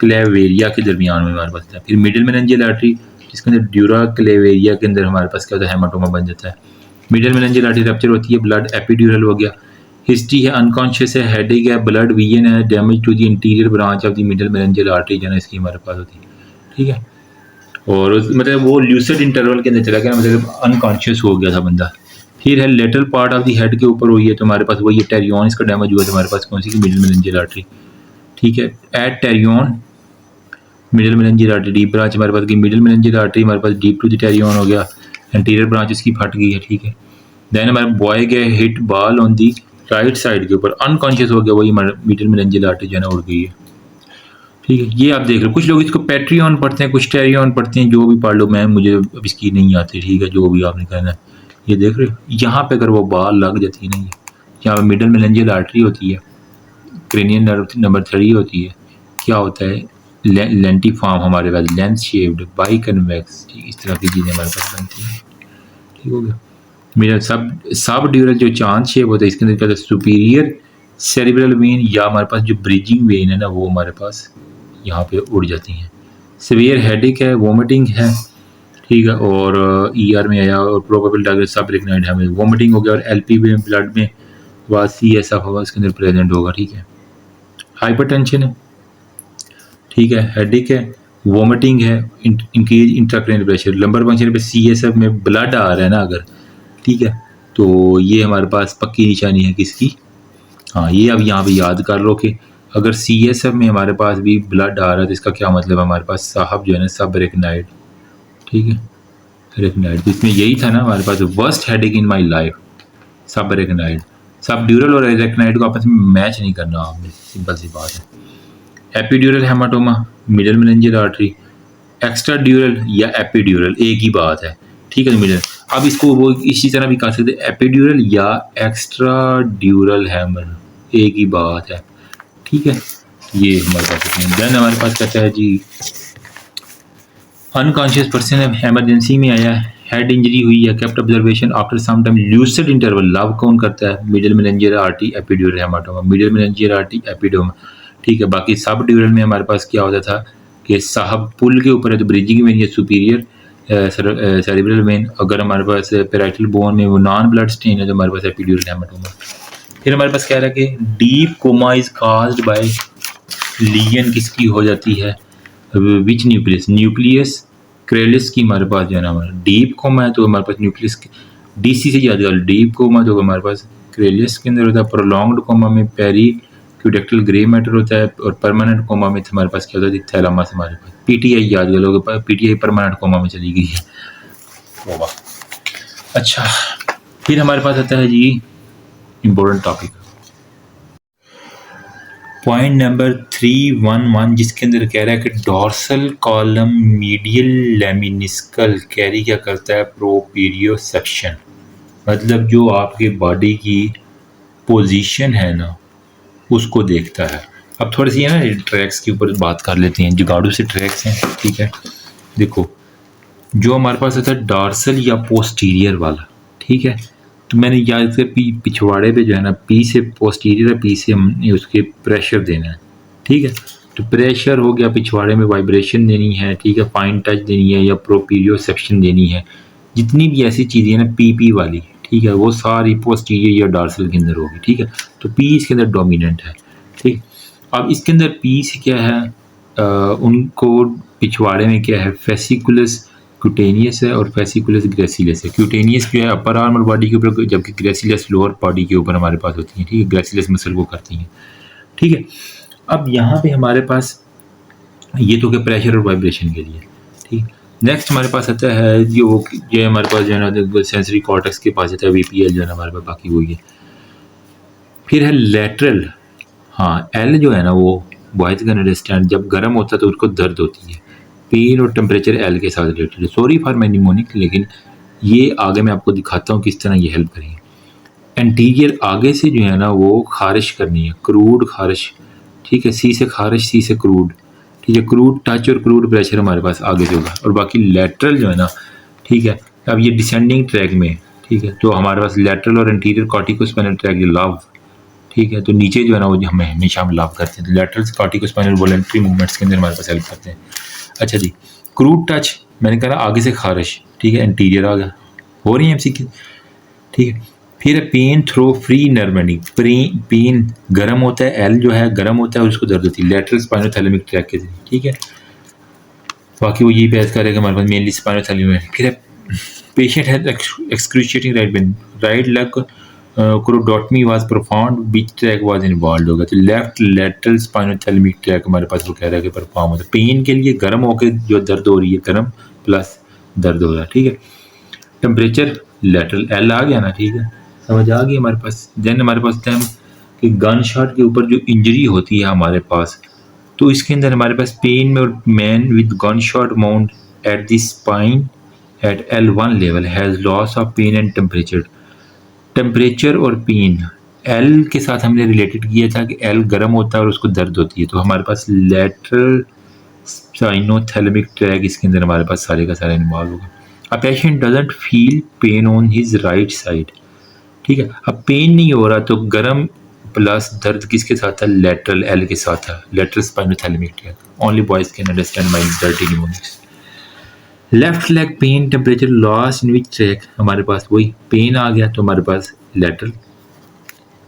Speaker 1: calvaria के दरमियान में हमारे पास था। फिर मिडिल मेनिंजियल आर्टरी जिसके अंदर ड्यूरा क्लेवेरिया के अंदर हमारे पास क्या होता है, हेमाटोमा बन जाता है। मिडिल मेनिंजियल आर्टरी रप्चर होती है, ब्लड एपिड्यूरल हो गया, हिस्ट्री है, अनकॉन्शियस है, हेडेक है, ब्लड वीजन है, damage to the interior branch of the middle meningeal artery जो है इसकी हमारे पास होती है, ठीक है। और मतलब वो ल्यूसिड इंटरवल के अंदर चला गया, मतलब अनकॉन्शियस हो गया था बंदा। फिर है lateral part of the head के ऊपर हुई है तो हमारे पास वही टेरियन, इसका डैमेज हुआ तो हमारे पास कौन सी की, मिडिल मेनिंजियल आर्टरी, ठीक है। At pterion middle meningeal artery, deep branch हमारे पास की मिडिल मेनिंजियल आर्टरी हमारे पास डीप टू द टेरियन हो गया, एंटीरियर ब्रांच इसकी फट गई है, ठीक है। देन हमारे बॉय गए hit ball on the right side के ऊपर, अनकॉन्शियस हो गया, वही मिडिल मेनिंजियल आर्टरी जो है ना उड़ गई है, ठीक है। ये आप देख लो, कुछ लोग इसको पैट्रियन पढ़ते हैं, कुछ टेरियन पढ़ते हैं, जो भी पढ़ लो, मैं मुझे अब इसकी नहीं आती, ठीक है, जो भी आपने कहना है। ये देख रहे हो, यहाँ पे अगर वो बाल लग जाती है ना, यहाँ पे मिडिल मेनिंजियल आर्टरी होती है, क्रेनियल नर्व नंबर 3 होती है, क्या होता है, लेंटिफॉर्म हमारे पास, लेंस शेप्ड बाई कन्वेक्स, ठीक, इस तरह की चीज़ें हमारे पास बनती हैं, ठीक हो गया। मेरा सब ड्यूरल जो चांद शेप होता है इसके अंदर क्या होता है, सुपीरियर सेरिब्रल वेन या हमारे पास जो ब्रिजिंग वेन है ना वो हमारे पास यहाँ पे उड़ जाती हैं। सीवियर हेडेक है, वोमिटिंग है, ठीक है, और ईआर में आया, और प्रोबेबल डायग्नोसिस सब एरेक्नाइड है, वोमिटिंग हो गया, और एलपी में ब्लड में बाद सीएसएफ होगा इसके अंदर प्रेजेंट होगा, ठीक है। हाइपरटेंशन है, ठीक है, हेडेक है, वोमिटिंग है, increase intracranial pressure, lumbar puncture पे सीएसएफ में ब्लड आ रहा है ना अगर, ठीक है, तो ये हमारे पास पक्की निशानी है किसकी, हाँ, ये अब यहाँ पे याद कर लो कि अगर सीएसएफ में हमारे पास भी ब्लड आ रहा है तो इसका क्या मतलब, हमारे पास साहब जो है ना सब एरेक्नाइड, ठीक है, एरेक्नाइड। तो इसमें यही था ना हमारे पास, worst headache in my life, subarachnoid. Subdural और एरेक्नाइड को आपस में मैच नहीं करना आपने, सिंपल सी बात है। Epidural haematoma, middle meningeal artery, extra ड्यूरल या एपिड्यूरल एक ही बात है, ठीक है, मिडिल। अब इसको वो इसी तरह भी कह सकते हैं, एपिड्यूरल या एक्स्ट्रा ड्यूरल हेमर एक ही बात है, ठीक है। ये हमारे पास देन हमारे पास कहता है जी अनकॉन्शियस पर्सन एमरजेंसी में आया है, हेड इंजरी हुई है, kept observation after some time, lucid interval, love कौन करता है, middle meningeal artery epidural haematoma, middle meningeal artery एपिडोमा, ठीक है। बाकी सब ड्यूरल में हमारे पास क्या होता था कि साहब पुल के ऊपर है तो ब्रिजिंग वेन या सुपीरियर सेरिब्रल वेन, अगर हमारे पास पैराइटल बोन में वो नॉन ब्लड स्टेन है तो हमारे पास एपिड्यूरल हेमाटोमा। फिर हमारे पास कह रहा है कि deep coma is caused by lesion किसकी हो जाती है, विच न्यूक्लियस, न्यूक्लियस क्रेलिस की हमारे पास जो है ना हमारा डीप कोमा है, तो हमारे पास न्यूक्लियस डीसी से याद कर, डीप कोमा तो हमारे पास क्रेलिस के अंदर होता है। प्रोलॉन्ग्ड कोमा में पेरी क्यूडेक्टल ग्रे मैटर होता है, और परमानेंट कोमा में हमारे पास क्या होता है, थैलामस हमारे पास। पीटीआई याद कर लोगे, पीटीआई परमानेंट कोमा में चली गई है। अच्छा, फिर हमारे पास आता है जी इम्पोर्टेंट टॉपिक, पॉइंट नंबर 311, जिसके अंदर कह रहा है कि डॉर्सल कॉलम मीडियल लेमिनिस्कल कैरी क्या करता है, प्रोपीरियोसेप्शन, मतलब जो आपके बॉडी की पोजीशन है ना उसको देखता है। अब थोड़ी सी है ना ट्रैक्स के ऊपर बात कर लेते हैं, जुगाड़ू से ट्रैक्स हैं, ठीक है। देखो जो हमारे पास होता है डॉर्सल या पोस्टीरियर वाला, ठीक है, तो मैंने याद किया पिछवाड़े पे जो है ना पी से पोस्टीरियर है, पी से हमने उसके प्रेशर देना है, ठीक है। तो प्रेशर हो गया, पिछवाड़े में वाइब्रेशन देनी है, ठीक है, फाइन टच देनी है या प्रोपीरियोसेप्शन देनी है, जितनी भी ऐसी चीज़ें हैं ना पी वाली, ठीक है, वो सारी पोस्टीरियर या डॉर्सल के अंदर होगी, ठीक है। तो पी इसके अंदर डोमिनेंट है, ठीक। अब इसके अंदर पी से क्या है, उनको पिछवाड़े में क्या है, फेसिकुलस क्यूटेनियस है और फेसिकुलस ग्रेसिलस है। क्यूटेनियस जो है अपर आर्म और बॉडी के ऊपर, जबकि ग्रेसिलस लोअर बॉडी के ऊपर हमारे पास होती है, ठीक है, ग्रेसिलस मसल को करती हैं, ठीक है। अब यहाँ पे हमारे पास ये तो क्या प्रेशर और वाइब्रेशन के लिए, ठीक। नेक्स्ट हमारे पास आता है जो हमारे पास जो है ना सेंसरी कॉर्टेक्स के पास आता है वीपीएल जो है ना हमारे पास, बाकी वही है। फिर है लेटरल, हाँ एल जो है ना वो बॉयज कैन अंडरस्टैंड, जब गर्म होता है तो उसको दर्द होती है, पेन और टेम्परेचर एल के साथ रिलेटेड है। सॉरी फॉर माय निमोनिक, लेकिन ये आगे मैं आपको दिखाता हूँ किस तरह ये हेल्प करेंगे। एंटीरियर आगे से जो है ना वो खारिश करनी है, क्रूड खारिश, ठीक है, सी से खारिश, सी से क्रूड, ठीक है, क्रूड टच और क्रूड प्रेशर हमारे पास आगे से होगा। और बाकी लेटरल जो है ना, ठीक है, अब ये डिसेंडिंग ट्रैक में, ठीक है, तो हमारे पास लेटरल और एंटीरियर कॉर्टिकोस्पाइनल ट्रैक ये लव, ठीक है, तो नीचे जो है ना वो हमें हमेशा हम लाभ करते हैं, तो लेटरल कॉर्टिकोस्पाइनल वॉलंटरी मूवमेंट्स के अंदर हमारे पास हेल्प करते हैं। अच्छा जी, क्रूड टच मैंने कहा आगे से खारिश, ठीक है, एंटीरियर आ गया, हो रही है एमसीक्यू, ठीक है। फिर pain through free nerve ending, pain गर्म होता है, एल जो है गर्म होता है और उसको दर्द होती है, लेटरल स्पाइनोथैलेमिक ट्रैक के जरिए, ठीक है। बाकी वो यही बहस करेगा हमारे पास मेनली स्पाइनोथैलेमिक। फिर पेशेंट है excruciating right pain, right leg cordotomy was performed, which tract was involve होगा, तो लेफ्ट लेटरल स्पाइनोथैलेमिक ट्रैक हमारे पास वो कह रहा है कि परफॉर्म होता है। पेन के लिए गर्म होकर जो दर्द हो रही है, गर्म प्लस दर्द हो रहा है, ठीक है। टेम्परेचर लेटरल एल आ गया ना, ठीक है, समझ आ गई हमारे पास। देन हमारे पास टाइम कि गन शॉट के ऊपर जो इंजरी होती है हमारे पास, तो इसके अंदर हमारे पास पेन में और man with gun shot mount at the spine at L1 level has loss of pain and temperature, temperature और पेन एल के साथ हमने रिलेटेड किया था कि एल गर्म होता है और उसको दर्द होती है, तो हमारे पास लेटरल स्पाइनोथैलेमिक ट्रैक इसके अंदर हमारे पास सारे का सारा इन्वॉल्व होगा। A patient doesn't feel pain on his right side, ठीक है, अब पेन नहीं हो रहा तो गर्म प्लस दर्द किसके साथ था, लेटरल एल के साथ था, lateral spinothalamic track. Only boys can understand my dirty mnemonics. Left leg pain temperature loss in which track, हमारे पास वही पेन आ गया तो हमारे पास लेटरल,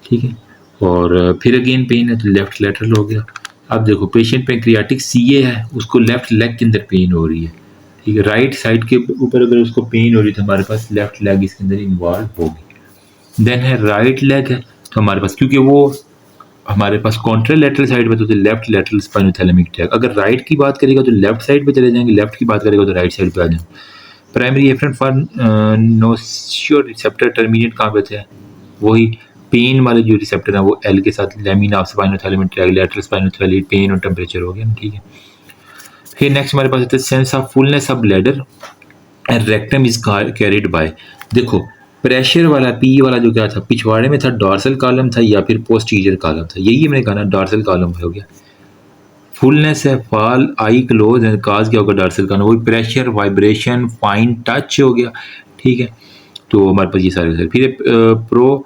Speaker 1: ठीक है, और फिर अगेन पेन है तो लेफ्ट लेटरल हो गया। अब देखो पेशेंट पैंक्रियाटिक सीए है, उसको लेफ्ट लेग के अंदर पेन हो रही है, ठीक है, राइट साइड के ऊपर अगर उसको पेन हो रही है तो हमारे पास लेफ्ट लेग इसके अंदर इन्वॉल्व होगी। देन है राइट लेग है, तो हमारे पास क्योंकि वो हमारे पास कॉन्ट्रालेटरल साइड में तो लेफ्ट लेटरल स्पाइनोथैलेमिक ट्रैक, अगर राइट की बात करेगा तो लेफ्ट साइड पे चले जाएंगे, लेफ्ट की बात करेगा तो राइट साइड पे आ जाएंगे। Primary afferent for nociceptor terminate कहाँ पे थे, वही पेन वाले जो रिसेप्टर है वो एल के साथ, lamina of spinothalamic tract, lateral spinothalamic, pain और टेम्परेचर हो गया, ठीक है। फिर नेक्स्ट हमारे पास आता है sense of fullness of bladder and rectum is carried by, देखो प्रेशर वाला पी वाला जो क्या था पिछवाड़े में था, डॉर्सल कॉलम था या फिर पोस्टीरियर कॉलम था, यही मैंने कहा ना डॉर्सल कॉलम हो गया। फुलनेस है fall I close and cause क्या होगा, डॉर्सल कॉलम, वही प्रेशर वाइब्रेशन फाइन टच हो गया, ठीक है। तो हमारे पास ये सारे फिर प्रो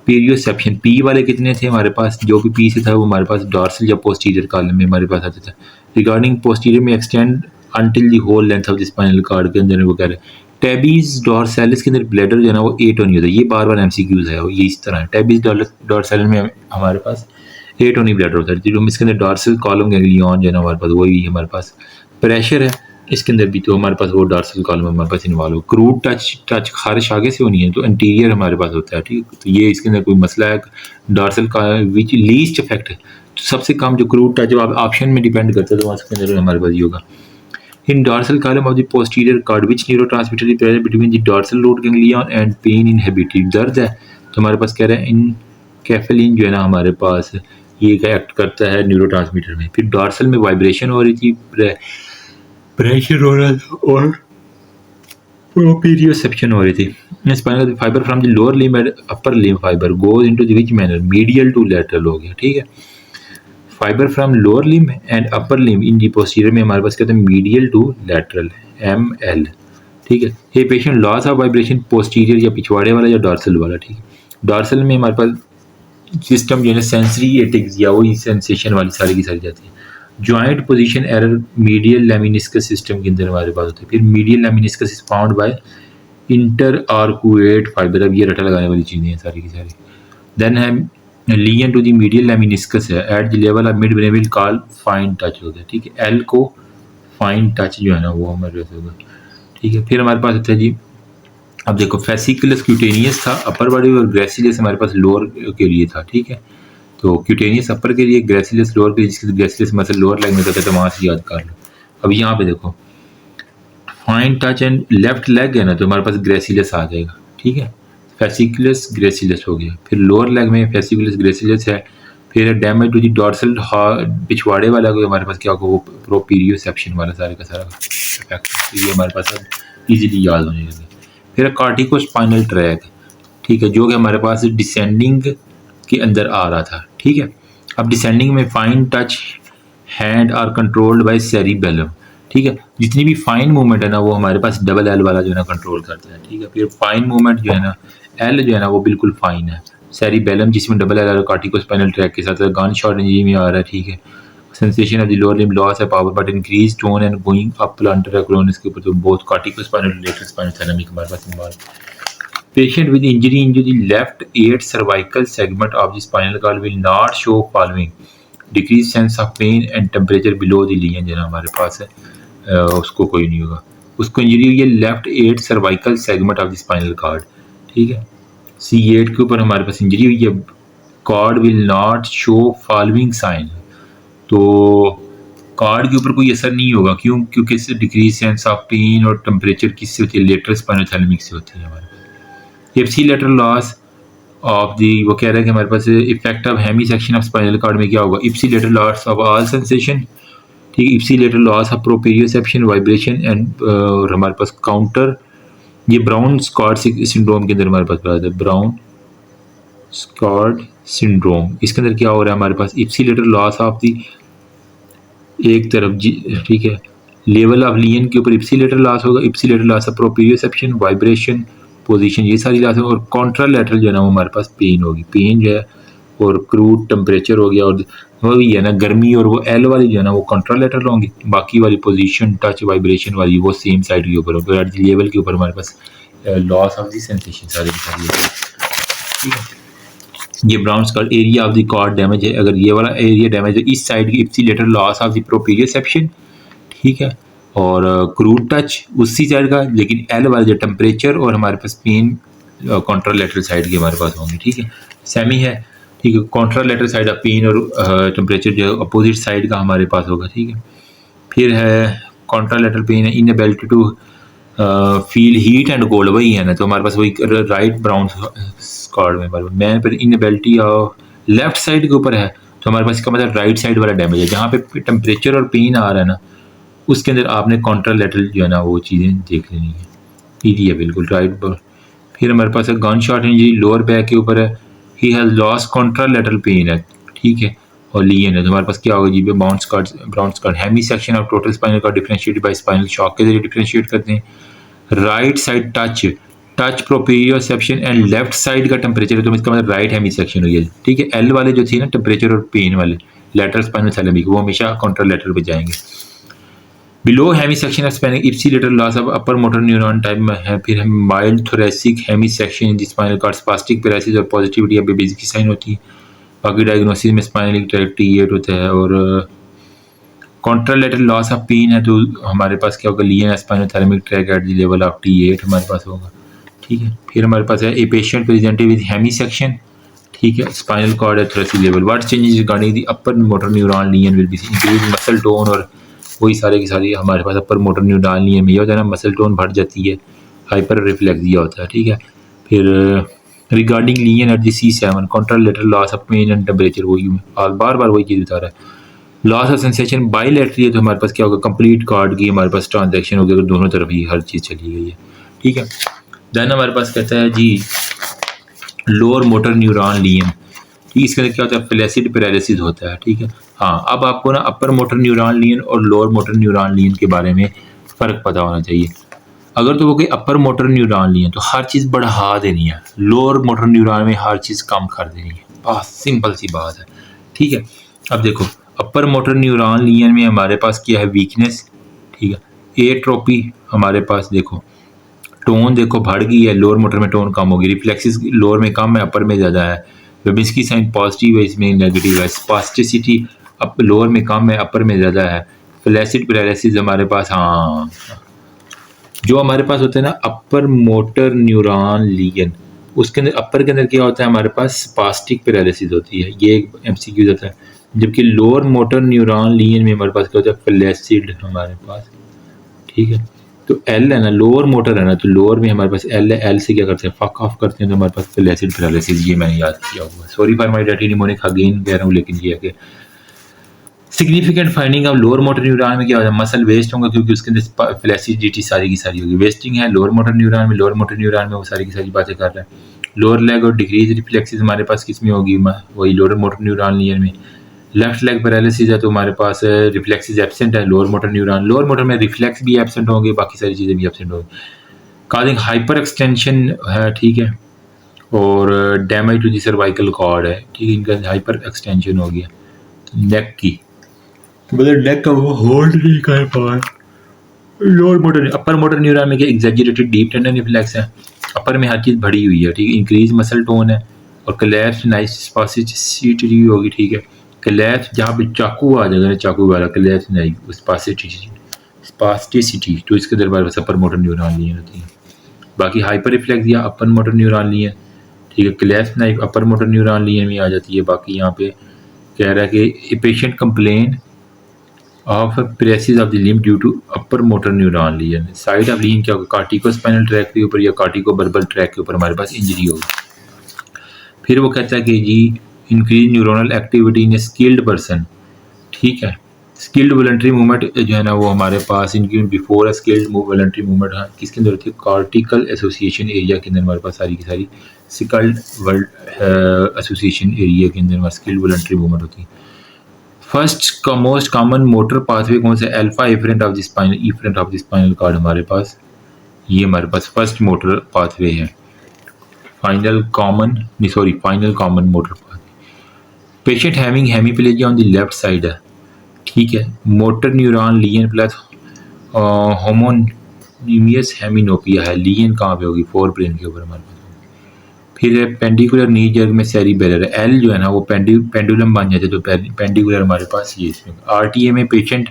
Speaker 1: पीरियोसेप्शन, पी वाले कितने थे हमारे पास, जो भी पी से था वो हमारे पास डॉर्सल या पोस्टीरियर कॉलम में हमारे पास आता था। रिगार्डिंग पोस्टीरियर में extend until the whole length of the spinal cord के अंदर वो कह रहे हैं। टेबीज डॉर्सैलिस के अंदर ब्लैडर जो है ना वो 8 नहीं होता, ये बार बार एमसीक्यूज है, ये इस तरह है। टेबीज डॉर्सैलिस में हमारे पास 8 ब्लैडर होता है, जो इसके अंदर डॉर्सल कॉलम गैंग्लियन जो है ना हमारे पास वही हमारे पास। प्रेशर है इसके अंदर भी तो हमारे पास वो डॉर्सल कॉलम हमारे पास इन्वॉल्व हो। क्रूड टच खारिश आगे से होनी है तो इंटीरियर हमारे पास होता है, ठीक है। तो ये इसके अंदर कोई मसला है डॉर्सल का विच लीस्ट इफेक्ट है, तो सबसे कम जो क्रूड टच जो ऑप्शन में डिपेंड करता है तो उसके अंदर हमारे पास ये होगा। In dorsal column of the posterior cord which neurotransmitter is present between the dorsal root ganglion and pain inhibited, दर्द है तो हमारे पास कह रहे हैं इन कैफेलिन जो है ना हमारे पास ये एक्ट करता है न्यूरोट्रांसमीटर में। फिर डॉर्सल में वाइब्रेशन हो रही थी, प्रेशर हो रहा था और प्रोप्रियोसेप्शन हो रही थी। Spinal fibre from the lower limb and upper limb fibre goes into the which manner medial to lateral हो गया, ठीक है। Fibre from lower limb and upper limb in the posterior में हमारे पास कहते हैं मीडियल टू लैटरल ML, ठीक है। ये patient loss of vibration posterior या पिछवाड़े वाला या डॉर्सल वाला, ठीक है। डॉर्सल में हमारे पास सिस्टम जो है सेंसरी एटिक्स या वही सेंसेशन वाली सारी की सारी जाती है। Joint position error medial lemniscus system के अंदर हमारे पास होता है। फिर medial lemniscus is found by inter arcuate fibre, अब ये रटा लगाने वाली चीज़ें हैं सारी की सारी। देन है लियन टू द मीडियल लेमिनिस्कस है at the level of mid Breville call fine touch होता है, ठीक है। एल को फाइन टच जो है ना वो हमारे पास होगा, ठीक है। फिर हमारे पास होता है जी, अब देखो फेसिकुलस क्यूटेनियस था अपर बॉडी और ग्रेसिलियस हमारे पास लोअर के लिए था, ठीक है। तो क्यूटेनियस अपर के लिए, ग्रेसिलियस लोअर के लिए, जिसके ग्रेसिलियस मतलब लोअर लेग में होता है तो वहाँ से याद कर लो। अब यहाँ पे देखो fine touch and left leg है ना तो हमारे पास ग्रेसिलियस आ जाएगा, ठीक है। फेसिकुलस ग्रेसिलियस हो गया। फिर लोअर लेग में फेसिकुलस ग्रेसिलियस है। फिर डैमेज टू दी डॉर्सल पिछवाड़े वाला को हमारे पास क्या होगा वो प्रोप्रियोसेप्शन वाला सारे का सारा इफेक्ट, तो ये हमारे पास इजीली याद होने लगे। फिर कार्टिकोस्पाइनल ट्रैक, ठीक है, जो कि हमारे पास डिसेंडिंग के अंदर आ रहा था, ठीक है। अब डिसेंडिंग में fine touch hand are controlled by cerebellum, ठीक है। जितनी भी फाइन मूवमेंट है ना वो हमारे पास डबल एल वाला जो है ना कंट्रोल करता है, ठीक है। फिर फाइन मूवमेंट जो है ना एल जो है ना वो बिल्कुल फाइन है। सेरिबेलम जिसमें डबल एल कार्टिकोस्पाइनल ट्रैक के साथ गन शॉट इंजरी में आ रहा है, ठीक है। Sensation of the lower limb loss है power but increase tone and going up plantar एक्रोनिस के ऊपर तो बहुत कार्टिकोस्पाइनल रिलेटेड स्पाइनल थैलेमिक हमारे पास involve. Patient with injury into the left 8 cervical segment of the spinal cord will not show following: decreased sense of pain and temperature below the lesion, जो हमारे पास है उसको कोई नहीं होगा। उसको इंजरी हुई है left 8 cervical segment of the spinal cord, ठीक है। C8 के ऊपर हमारे पास इंजरी हुई है। Cord will not show following sign, तो कॉर्ड के ऊपर कोई असर नहीं होगा, क्यों? क्योंकि इससे डिक्रीज सेंस ऑफ पेन और टेम्परेचर किससे होती है? लेटरल स्पाइनल थैलेमिक से होती है हमारे पास। Ipsilateral loss of the, वो कह रहा है कि हमारे पास effect of hemisection of spinal cord में क्या होगा? Ipsilateral loss of all sensation, ठीक है। Ipsilateral loss of proprioception vibration and हमारे पास काउंटर, ये ब्राउन स्कॉर्ड सिंड्रोम के अंदर हमारे पास आता है ब्राउन स्कॉर्ड सिंड्रोम। इसके अंदर क्या हो रहा है हमारे पास? इप्सी लेटरल लॉस ऑफ दी एक तरफ, ठीक है, लेवल ऑफ लियन के ऊपर इप्सी लेटरल लॉस होगा। Ipsilateral loss of proprioception vibration position, ये सारी लॉस है। और कॉन्ट्रालैटरल जो है ना वो हमारे पास पेन होगी, पेन जो है, और क्रूड टेम्परेचर हो गया, और वही है ना गर्मी, और वो एल वाली जो है ना वो कॉन्ट्रालैटरल होंगी। बाकी वाली पोजीशन टच वाइब्रेशन वाली वो सेम साइड के ऊपर होगी। एट लेवल के ऊपर हमारे पास लॉस ऑफ दी सेंसेशन सारी ठीक है। ये Brown Sequard area of the cord damage है। अगर ये वाला एरिया डैमेज है इस साइड की ipsilateral loss of the proprioception, ठीक है, और क्रूड टच उसी साइड का, लेकिन एल वाला जो टेम्परेचर और हमारे पास पेन कॉन्ट्रालैटरल साइड की हमारे पास होंगी, ठीक है। सेमी है, ठीक है, कॉन्ट्रालैटरल साइड ऑफ पेन और टेम्परेचर जो अपोजिट साइड का हमारे पास होगा, ठीक है। फिर है कॉन्ट्रालैटरल पेन है inability to feel heat and cold, वही है ना, तो हमारे पास वही राइट ब्राउन स्कॉर्ड में हमारे मैन पर इनएबिलिटी ऑफ लेफ्ट साइड के ऊपर है, तो हमारे पास इसका मतलब राइट साइड वाला डैमेज है। जहाँ पे टेम्परेचर और पेन आ रहा है ना उसके अंदर आपने कॉन्ट्रालैटरल जो है ना वो चीज़ें देख लेनी है, ईजी है बिल्कुल, राइट। फिर हमारे पास है gun shot injury lower back के ऊपर है, he has loss contralateral pain है, ठीक है, और लियन है, तो हमारे पास क्या होगा जी? Brown Sequard hemisection of total spinal cord differentiated by spinal shock के जरिए डिफरेंशिएट करते हैं। Right side touch proprioception and left side का टेम्परेचर है, तो इसका मतलब राइट हेमी सेक्शन हो गया, ठीक है। एल वाले जो थी ना टेम्परेचर और पेन वाले लेटरल स्पाइनल थैलेमिक, वो हमेशा कॉन्ट्रालैटरल पे जाएंगे। Below hemisection of spinal ipsilateral loss of upper motor neuron type में है। फिर हम mild thoracic hemisection in spinal cord spastic paralysis और पॉजिटिविटी या बेबीज की साइन होती है। बाकी डायग्नोसिस में स्पाइनल ट्रैक्ट होता है और कॉन्ट्रालेटरल लॉस ऑफ पेन है तो हमारे पास क्या होगा, lesion spinothalamic tract at the level of T8 हमारे पास होगा, ठीक है। फिर हमारे पास है a patient presented with hemisection, ठीक है, spinal cord at thoracic level, what changes regarding the upper motor neuron lesion will be increase muscle tone, और वही सारे की सारी हमारे पास अपर मोटर न्यूरॉन लियन में ये होता है ना, मसल टोन बढ़ जाती है, हाइपर रिफ्लेक्सिया होता है, ठीक है। फिर regarding lesion at the C7 contralateral loss of pain and temperature, वही बार बार वही चीज़ बता रहा है। लॉस ऑफ सेंसेशन बाइलेटरली है तो हमारे पास क्या होगा, कंप्लीट कार्ड की हमारे पास ट्रांजैक्शन होगी अगर दोनों तरफ ही हर चीज़ चली गई है, ठीक है। देन हमारे पास कहता है जी लोअर मोटर न्यूरॉन लियन, ठीक, इसके अंदर क्या होता है, फ्लैसिड पैरालिसिस होता है, ठीक है। हाँ, अब आपको ना अपर मोटर न्यूरॉन लियन और लोअर मोटर न्यूरॉन लियन के बारे में फ़र्क पता होना चाहिए। अगर तो वो कोई अपर मोटर न्यूरॉन लियन तो हर चीज़ बढ़ा देनी है, लोअर मोटर न्यूरॉन में हर चीज़ कम कर देनी है, बस सिंपल सी बात है, ठीक है। अब देखो अपर मोटर न्यूरॉन लियन में हमारे पास क्या है, वीकनेस, ठीक है, एट्रोपी, हमारे पास देखो टोन देखो बढ़ गई है, लोअर मोटर में टोन कम होगी, रिफ्लेक्सिस लोअर में कम है अपर में ज़्यादा है, वेबिंस्की साइन पॉजिटिव है इसमें नेगेटिव है, स्पास्टिसिटी अप लोअर में कम है अपर में ज़्यादा है, फ्लैसिड पैरालिसिस हमारे पास, हाँ जो हमारे पास होता है ना अपर मोटर न्यूरॉन लियन, उसके अंदर अपर के अंदर क्या होता है, हमारे पास स्पास्टिक पैरालिसिस होती है, ये एक MCQ होता है। जबकि लोअर मोटर न्यूरॉन लियन में हमारे पास क्या होता है, फ्लैसिड हमारे पास, ठीक है। तो L है ना, लोअर मोटर है ना, तो लोअर में हमारे पास L है, L से क्या करते हैं, फक ऑफ करते हैं, तो हमारे पास फ्लैसिड पैरालिसिस, ये मैंने याद किया हुआ। Sorry for my dirty mnemonic again कह रहा हूँ, लेकिन ये है कि significant finding of lower motor neuron में क्या होता है, मसल वेस्ट होगा क्योंकि उसके अंदर फ्लैसिडिटी सारी की सारी होगी, वेस्टिंग है लोअर मोटर न्यूरॉन में, लोअर मोटर न्यूरॉन में वो सारी की सारी बातें कर रहा है। लोअर लेग और डिक्रीज रिफ्लेक्सिस हमारे पास किस में होगी, वही लोअर मोटर न्यूरॉन लियन में। लेफ्ट लेग पैरालिसिस है तो हमारे पास रिफ्लेक्सिस एब्सेंट है, lower motor neuron, lower motor में रिफ्लेक्स भी एब्सेंट होंगे, बाकी सारी चीज़ें भी एब्सेंट होंगी, काजिंग हाइपर एक्सटेंशन है, ठीक है, और damage to the cervical cord है, ठीक है, इनका हाइपर एक्सटेंशन हो गया नेक की, मतलब नेक का वो होल्ड नहीं कर पा रहा। लोअर मोटर अपर मोटर न्यूरॉन में क्या एग्जैजरेटेड डीप टेंडन रिफ्लेक्स है, अपर में हर चीज़ बढ़ी हुई है, ठीक है, इंक्रीज मसल टोन है, और कोलैप्स नाइस स्पास्टिसिटी होगी, ठीक है, कोलैप्स जहाँ पे चाकू आ जाएगा ना, चाकू वाला कोलैप्स नहीं, स्पास्टिसिटी तो इसके दरबार बस अपर मोटर न्यूरॉन लियन होती है। बाकी hyperreflexia upper motor neuron lesion, ठीक है, clasp knife upper motor neuron lesion में आ जाती है। बाकी यहाँ पे कह रहा है कि patient complain of paresis of the limb due to upper motor neuron lesion, side of lesion क्या होगा, कार्टिको स्पाइनल ट्रैक के ऊपर या कार्टिको बर्बल ट्रैक के ऊपर हमारे पास इंजरी होगी। फिर वो कहता है कि जी increase neuronal activity in a skilled person, ठीक है, स्किल्ड वॉलंटरी मूवमेंट जो है ना वो हमारे पास इनकी बिफोर स्किल्ड वॉलंटरी मूवमेंट, हाँ किसके अंदर होती है, कार्टिकल एसोसिएशन एरिया के अंदर हमारे पास सारी की सारी स्किल्ड एसोसिएशन एरिया के अंदर हमारे स्किल्ड वॉलंटरी मूवमेंट होती है। फर्स्ट का मोस्ट कॉमन मोटर पाथवे कौन सा, alpha efferent of the spinal cord, हमारे पास ये हमारे पास फर्स्ट मोटर पाथवे है। Final common motor pathway, patient having hemiplegia on the left side है, ठीक है, motor neuron lesion plus homonymous hemianopia है, लियन कहाँ पे होगी, फोर ब्रेन के ऊपर हमारे पास। फिर पेंडिकुलर नी जर्ग में सेरिबेलर है, एल जो है ना वो पेंडुलम बन जाते तो पेंडिकुलर हमारे पास ये इसमें। आरटीए में patient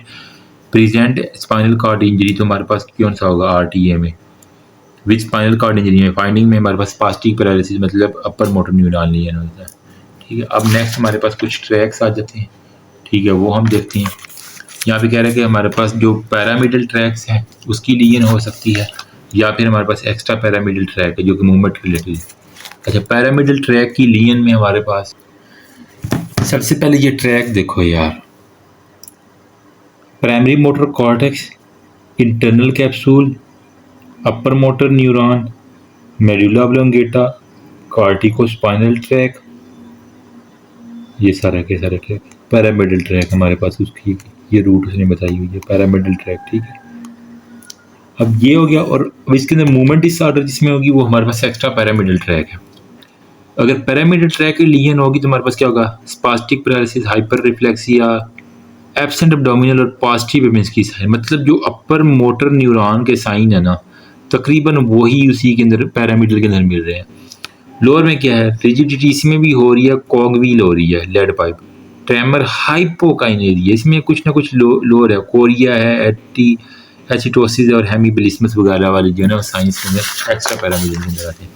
Speaker 1: present spinal cord injury तो हमारे पास कौन सा होगा, आरटीए में विद स्पाइनल कॉर्ड इंजरी में फाइंडिंग में हमारे पास स्पास्टिक पैरालिसिस मतलब अपर मोटर न्यूरॉन लियन होता है, ठीक है। अब नेक्स्ट हमारे पास कुछ ट्रैक्स आ जाते हैं, ठीक है, वो हम देखते हैं। यहाँ पे कह रहे हैं कि हमारे पास जो पैरामिडल ट्रैक्स हैं उसकी लियन हो सकती है, या फिर हमारे पास एक्स्ट्रा पैरामिडल ट्रैक है जो कि मूवमेंट रिलेटेड है। अच्छा, पैरामिडल ट्रैक की लियन में हमारे पास सबसे पहले ये ट्रैक देखो यार, primary motor cortex, internal capsule, upper motor neuron, medulla oblongata, corticospinal tract, ये सारा के सारा ट्रैक पैरामिडल ट्रैक हमारे पास, उसकी ये रूट उसने बताई हुई है पैरामिडल ट्रैक, ठीक है। अब ये हो गया, और इसके अंदर मूवमेंट डिसऑर्डर जिसमें होगी वो हमारे पास एक्स्ट्रा पैरामिडल ट्रैक है। अगर पैरामिडल ट्रैक की लियन होगी तो हमारे पास क्या होगा, spastic paralysis, hyper reflexia, absent abdominal और पॉजिटिव वेबिंस्की साइन, मतलब जो अपर मोटर न्यूरॉन के साइन है ना तकरीबन वही उसी के अंदर पैरामिडल के अंदर मिल रहे हैं। लोअर में क्या है, रिजिडिटी इसमें भी हो रही है, कॉग व्हील हो रही है, लेड पाइप, ट्रेमर हाइपोकाइनेरिया, इसमें कुछ ना कुछ लोर है, कोरिया है, एचिटोसिस और हेमीबिलिस्मस वगैरह वाली जो है ना साइंस के अंदर एक्स्ट्रा पैरामीटर के अंदर आते हैं।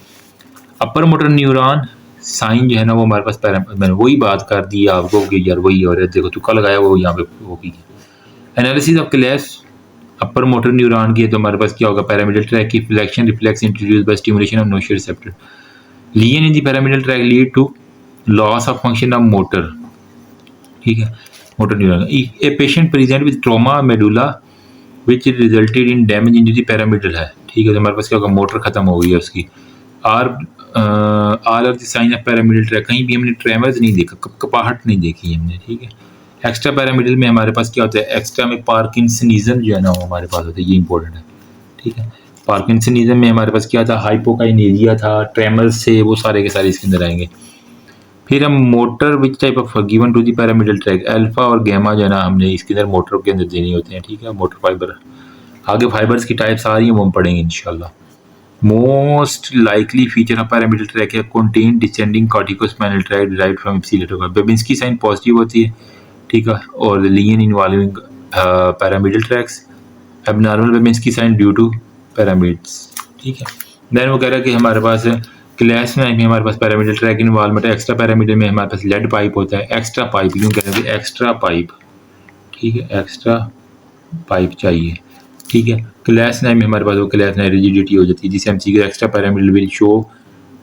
Speaker 1: अपर मोटर न्यूरॉन साइन जो है ना वो हमारे पास मैंने वही बात कर दी आपको कि यार वही और देखो तुक्का लगाया वो यहाँ पे वो की analysis of clash upper motor neuron की है तो हमारे पास क्या होगा, पैरामिडल ट्रैक की flexion reflex introduce by stimulation of nociceptor lesion in the pyramidal tract lead to loss of function of motor, ठीक है, motor neuron. A patient present with trauma medulla which resulted in damage in the pyramidal है, ठीक है, तो हमारे पास क्या होगा, मोटर खत्म हो गई है उसकी। Are are the sign of pyramidal tract, कहीं भी हमने ट्रेमर्स नहीं देखा, कपाहट नहीं देखी हमने, ठीक है। एक्स्ट्रा पैरामिडल में हमारे पास क्या होता है, एक्स्ट्रा में पार्किंसनिज्म जो है ना वो हमारे पास होता है, ये इंपॉर्टेंट है, ठीक है। पार्किंसनिज्म में हमारे पास क्या था, हाइपोकाइनेरिया था, ट्रेमर्स से वो सारे के सारे इसके अंदर आएंगे। फिर हम motor which type of given to the pyramidal tract, alpha और गैमा जो है ना हमने इसके अंदर मोटर के अंदर देने होते हैं, ठीक है, मोटर फाइबर। आगे फाइबर्स की टाइप्स आ रही हैं वो हम पढ़ेंगे इंशाल्लाह। Most likely feature of pyramidal tract है contain descending corticospinal tract derived from ipsilateral, Babinski sign positive होती है, ठीक है, और lesion involving pyramidal tracts, abnormal Babinski sign due to pyramids, ठीक है। देन वो कह रहा है कि हमारे पास क्लैश में हमारे पास पैरामिडल ट्रैक इन्वॉल्वमेंट है, एक्स्ट्रा पैरामिडल में हमारे पास लेड पाइप होता है, एक्स्ट्रा पाइप क्यों कह रहे हैं, एक्स्ट्रा पाइप, ठीक है, एक्स्ट्रा पाइप चाहिए, ठीक है। क्लैश नाइम में हमारे पास वो क्लैश नाइम रिजिडिटी हो जाती है जिसे हम सीखे extra pyramidal will show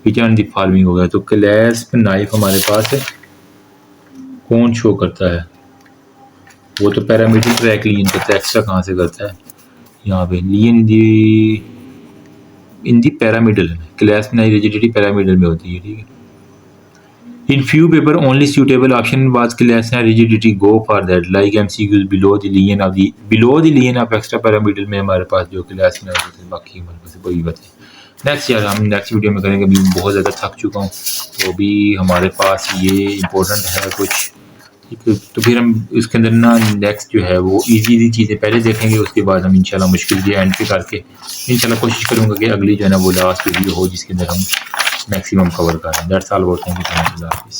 Speaker 1: which on the following हो गया, तो क्लैश नाइफ हमारे पास है कौन शो करता है, वो तो पैरामिडल ट्रैक लीन करता है, एक्स्ट्रा कहाँ से करता है, यहाँ पे लीन इन दी पैरामिडल में, क्लैश नाइफ रिजिडिटी पैरामिडल में होती है, ठीक है। In few paper, only suitable option was class and rigidity. Go for that. Like MCQs below the lien of extra pyramidal में हमारे पास जो क्लास में होते हैं, बाकी हमारे पास वही बचे। नेक्स्ट यार हम नेक्स्ट वीडियो में करेंगे, अभी बहुत ज़्यादा थक चुका हूँ, तो अभी हमारे पास ये इम्पोर्टेंट है कुछ, ठीक है, तो फिर हम इसके अंदर ना नेक्स्ट जो है वो इजी चीज़ें पहले देखेंगे, उसके बाद हम इंशाल्लाह मुश्किल ये एंड पे करके इंशाल्लाह कोशिश करूँगा कि अगली जो है ना वो लास्ट वीडियो हो जिसके अंदर हम मैक्सिमम कवर करें। That's all about, thank you so much, अल्लाह हाफिज़।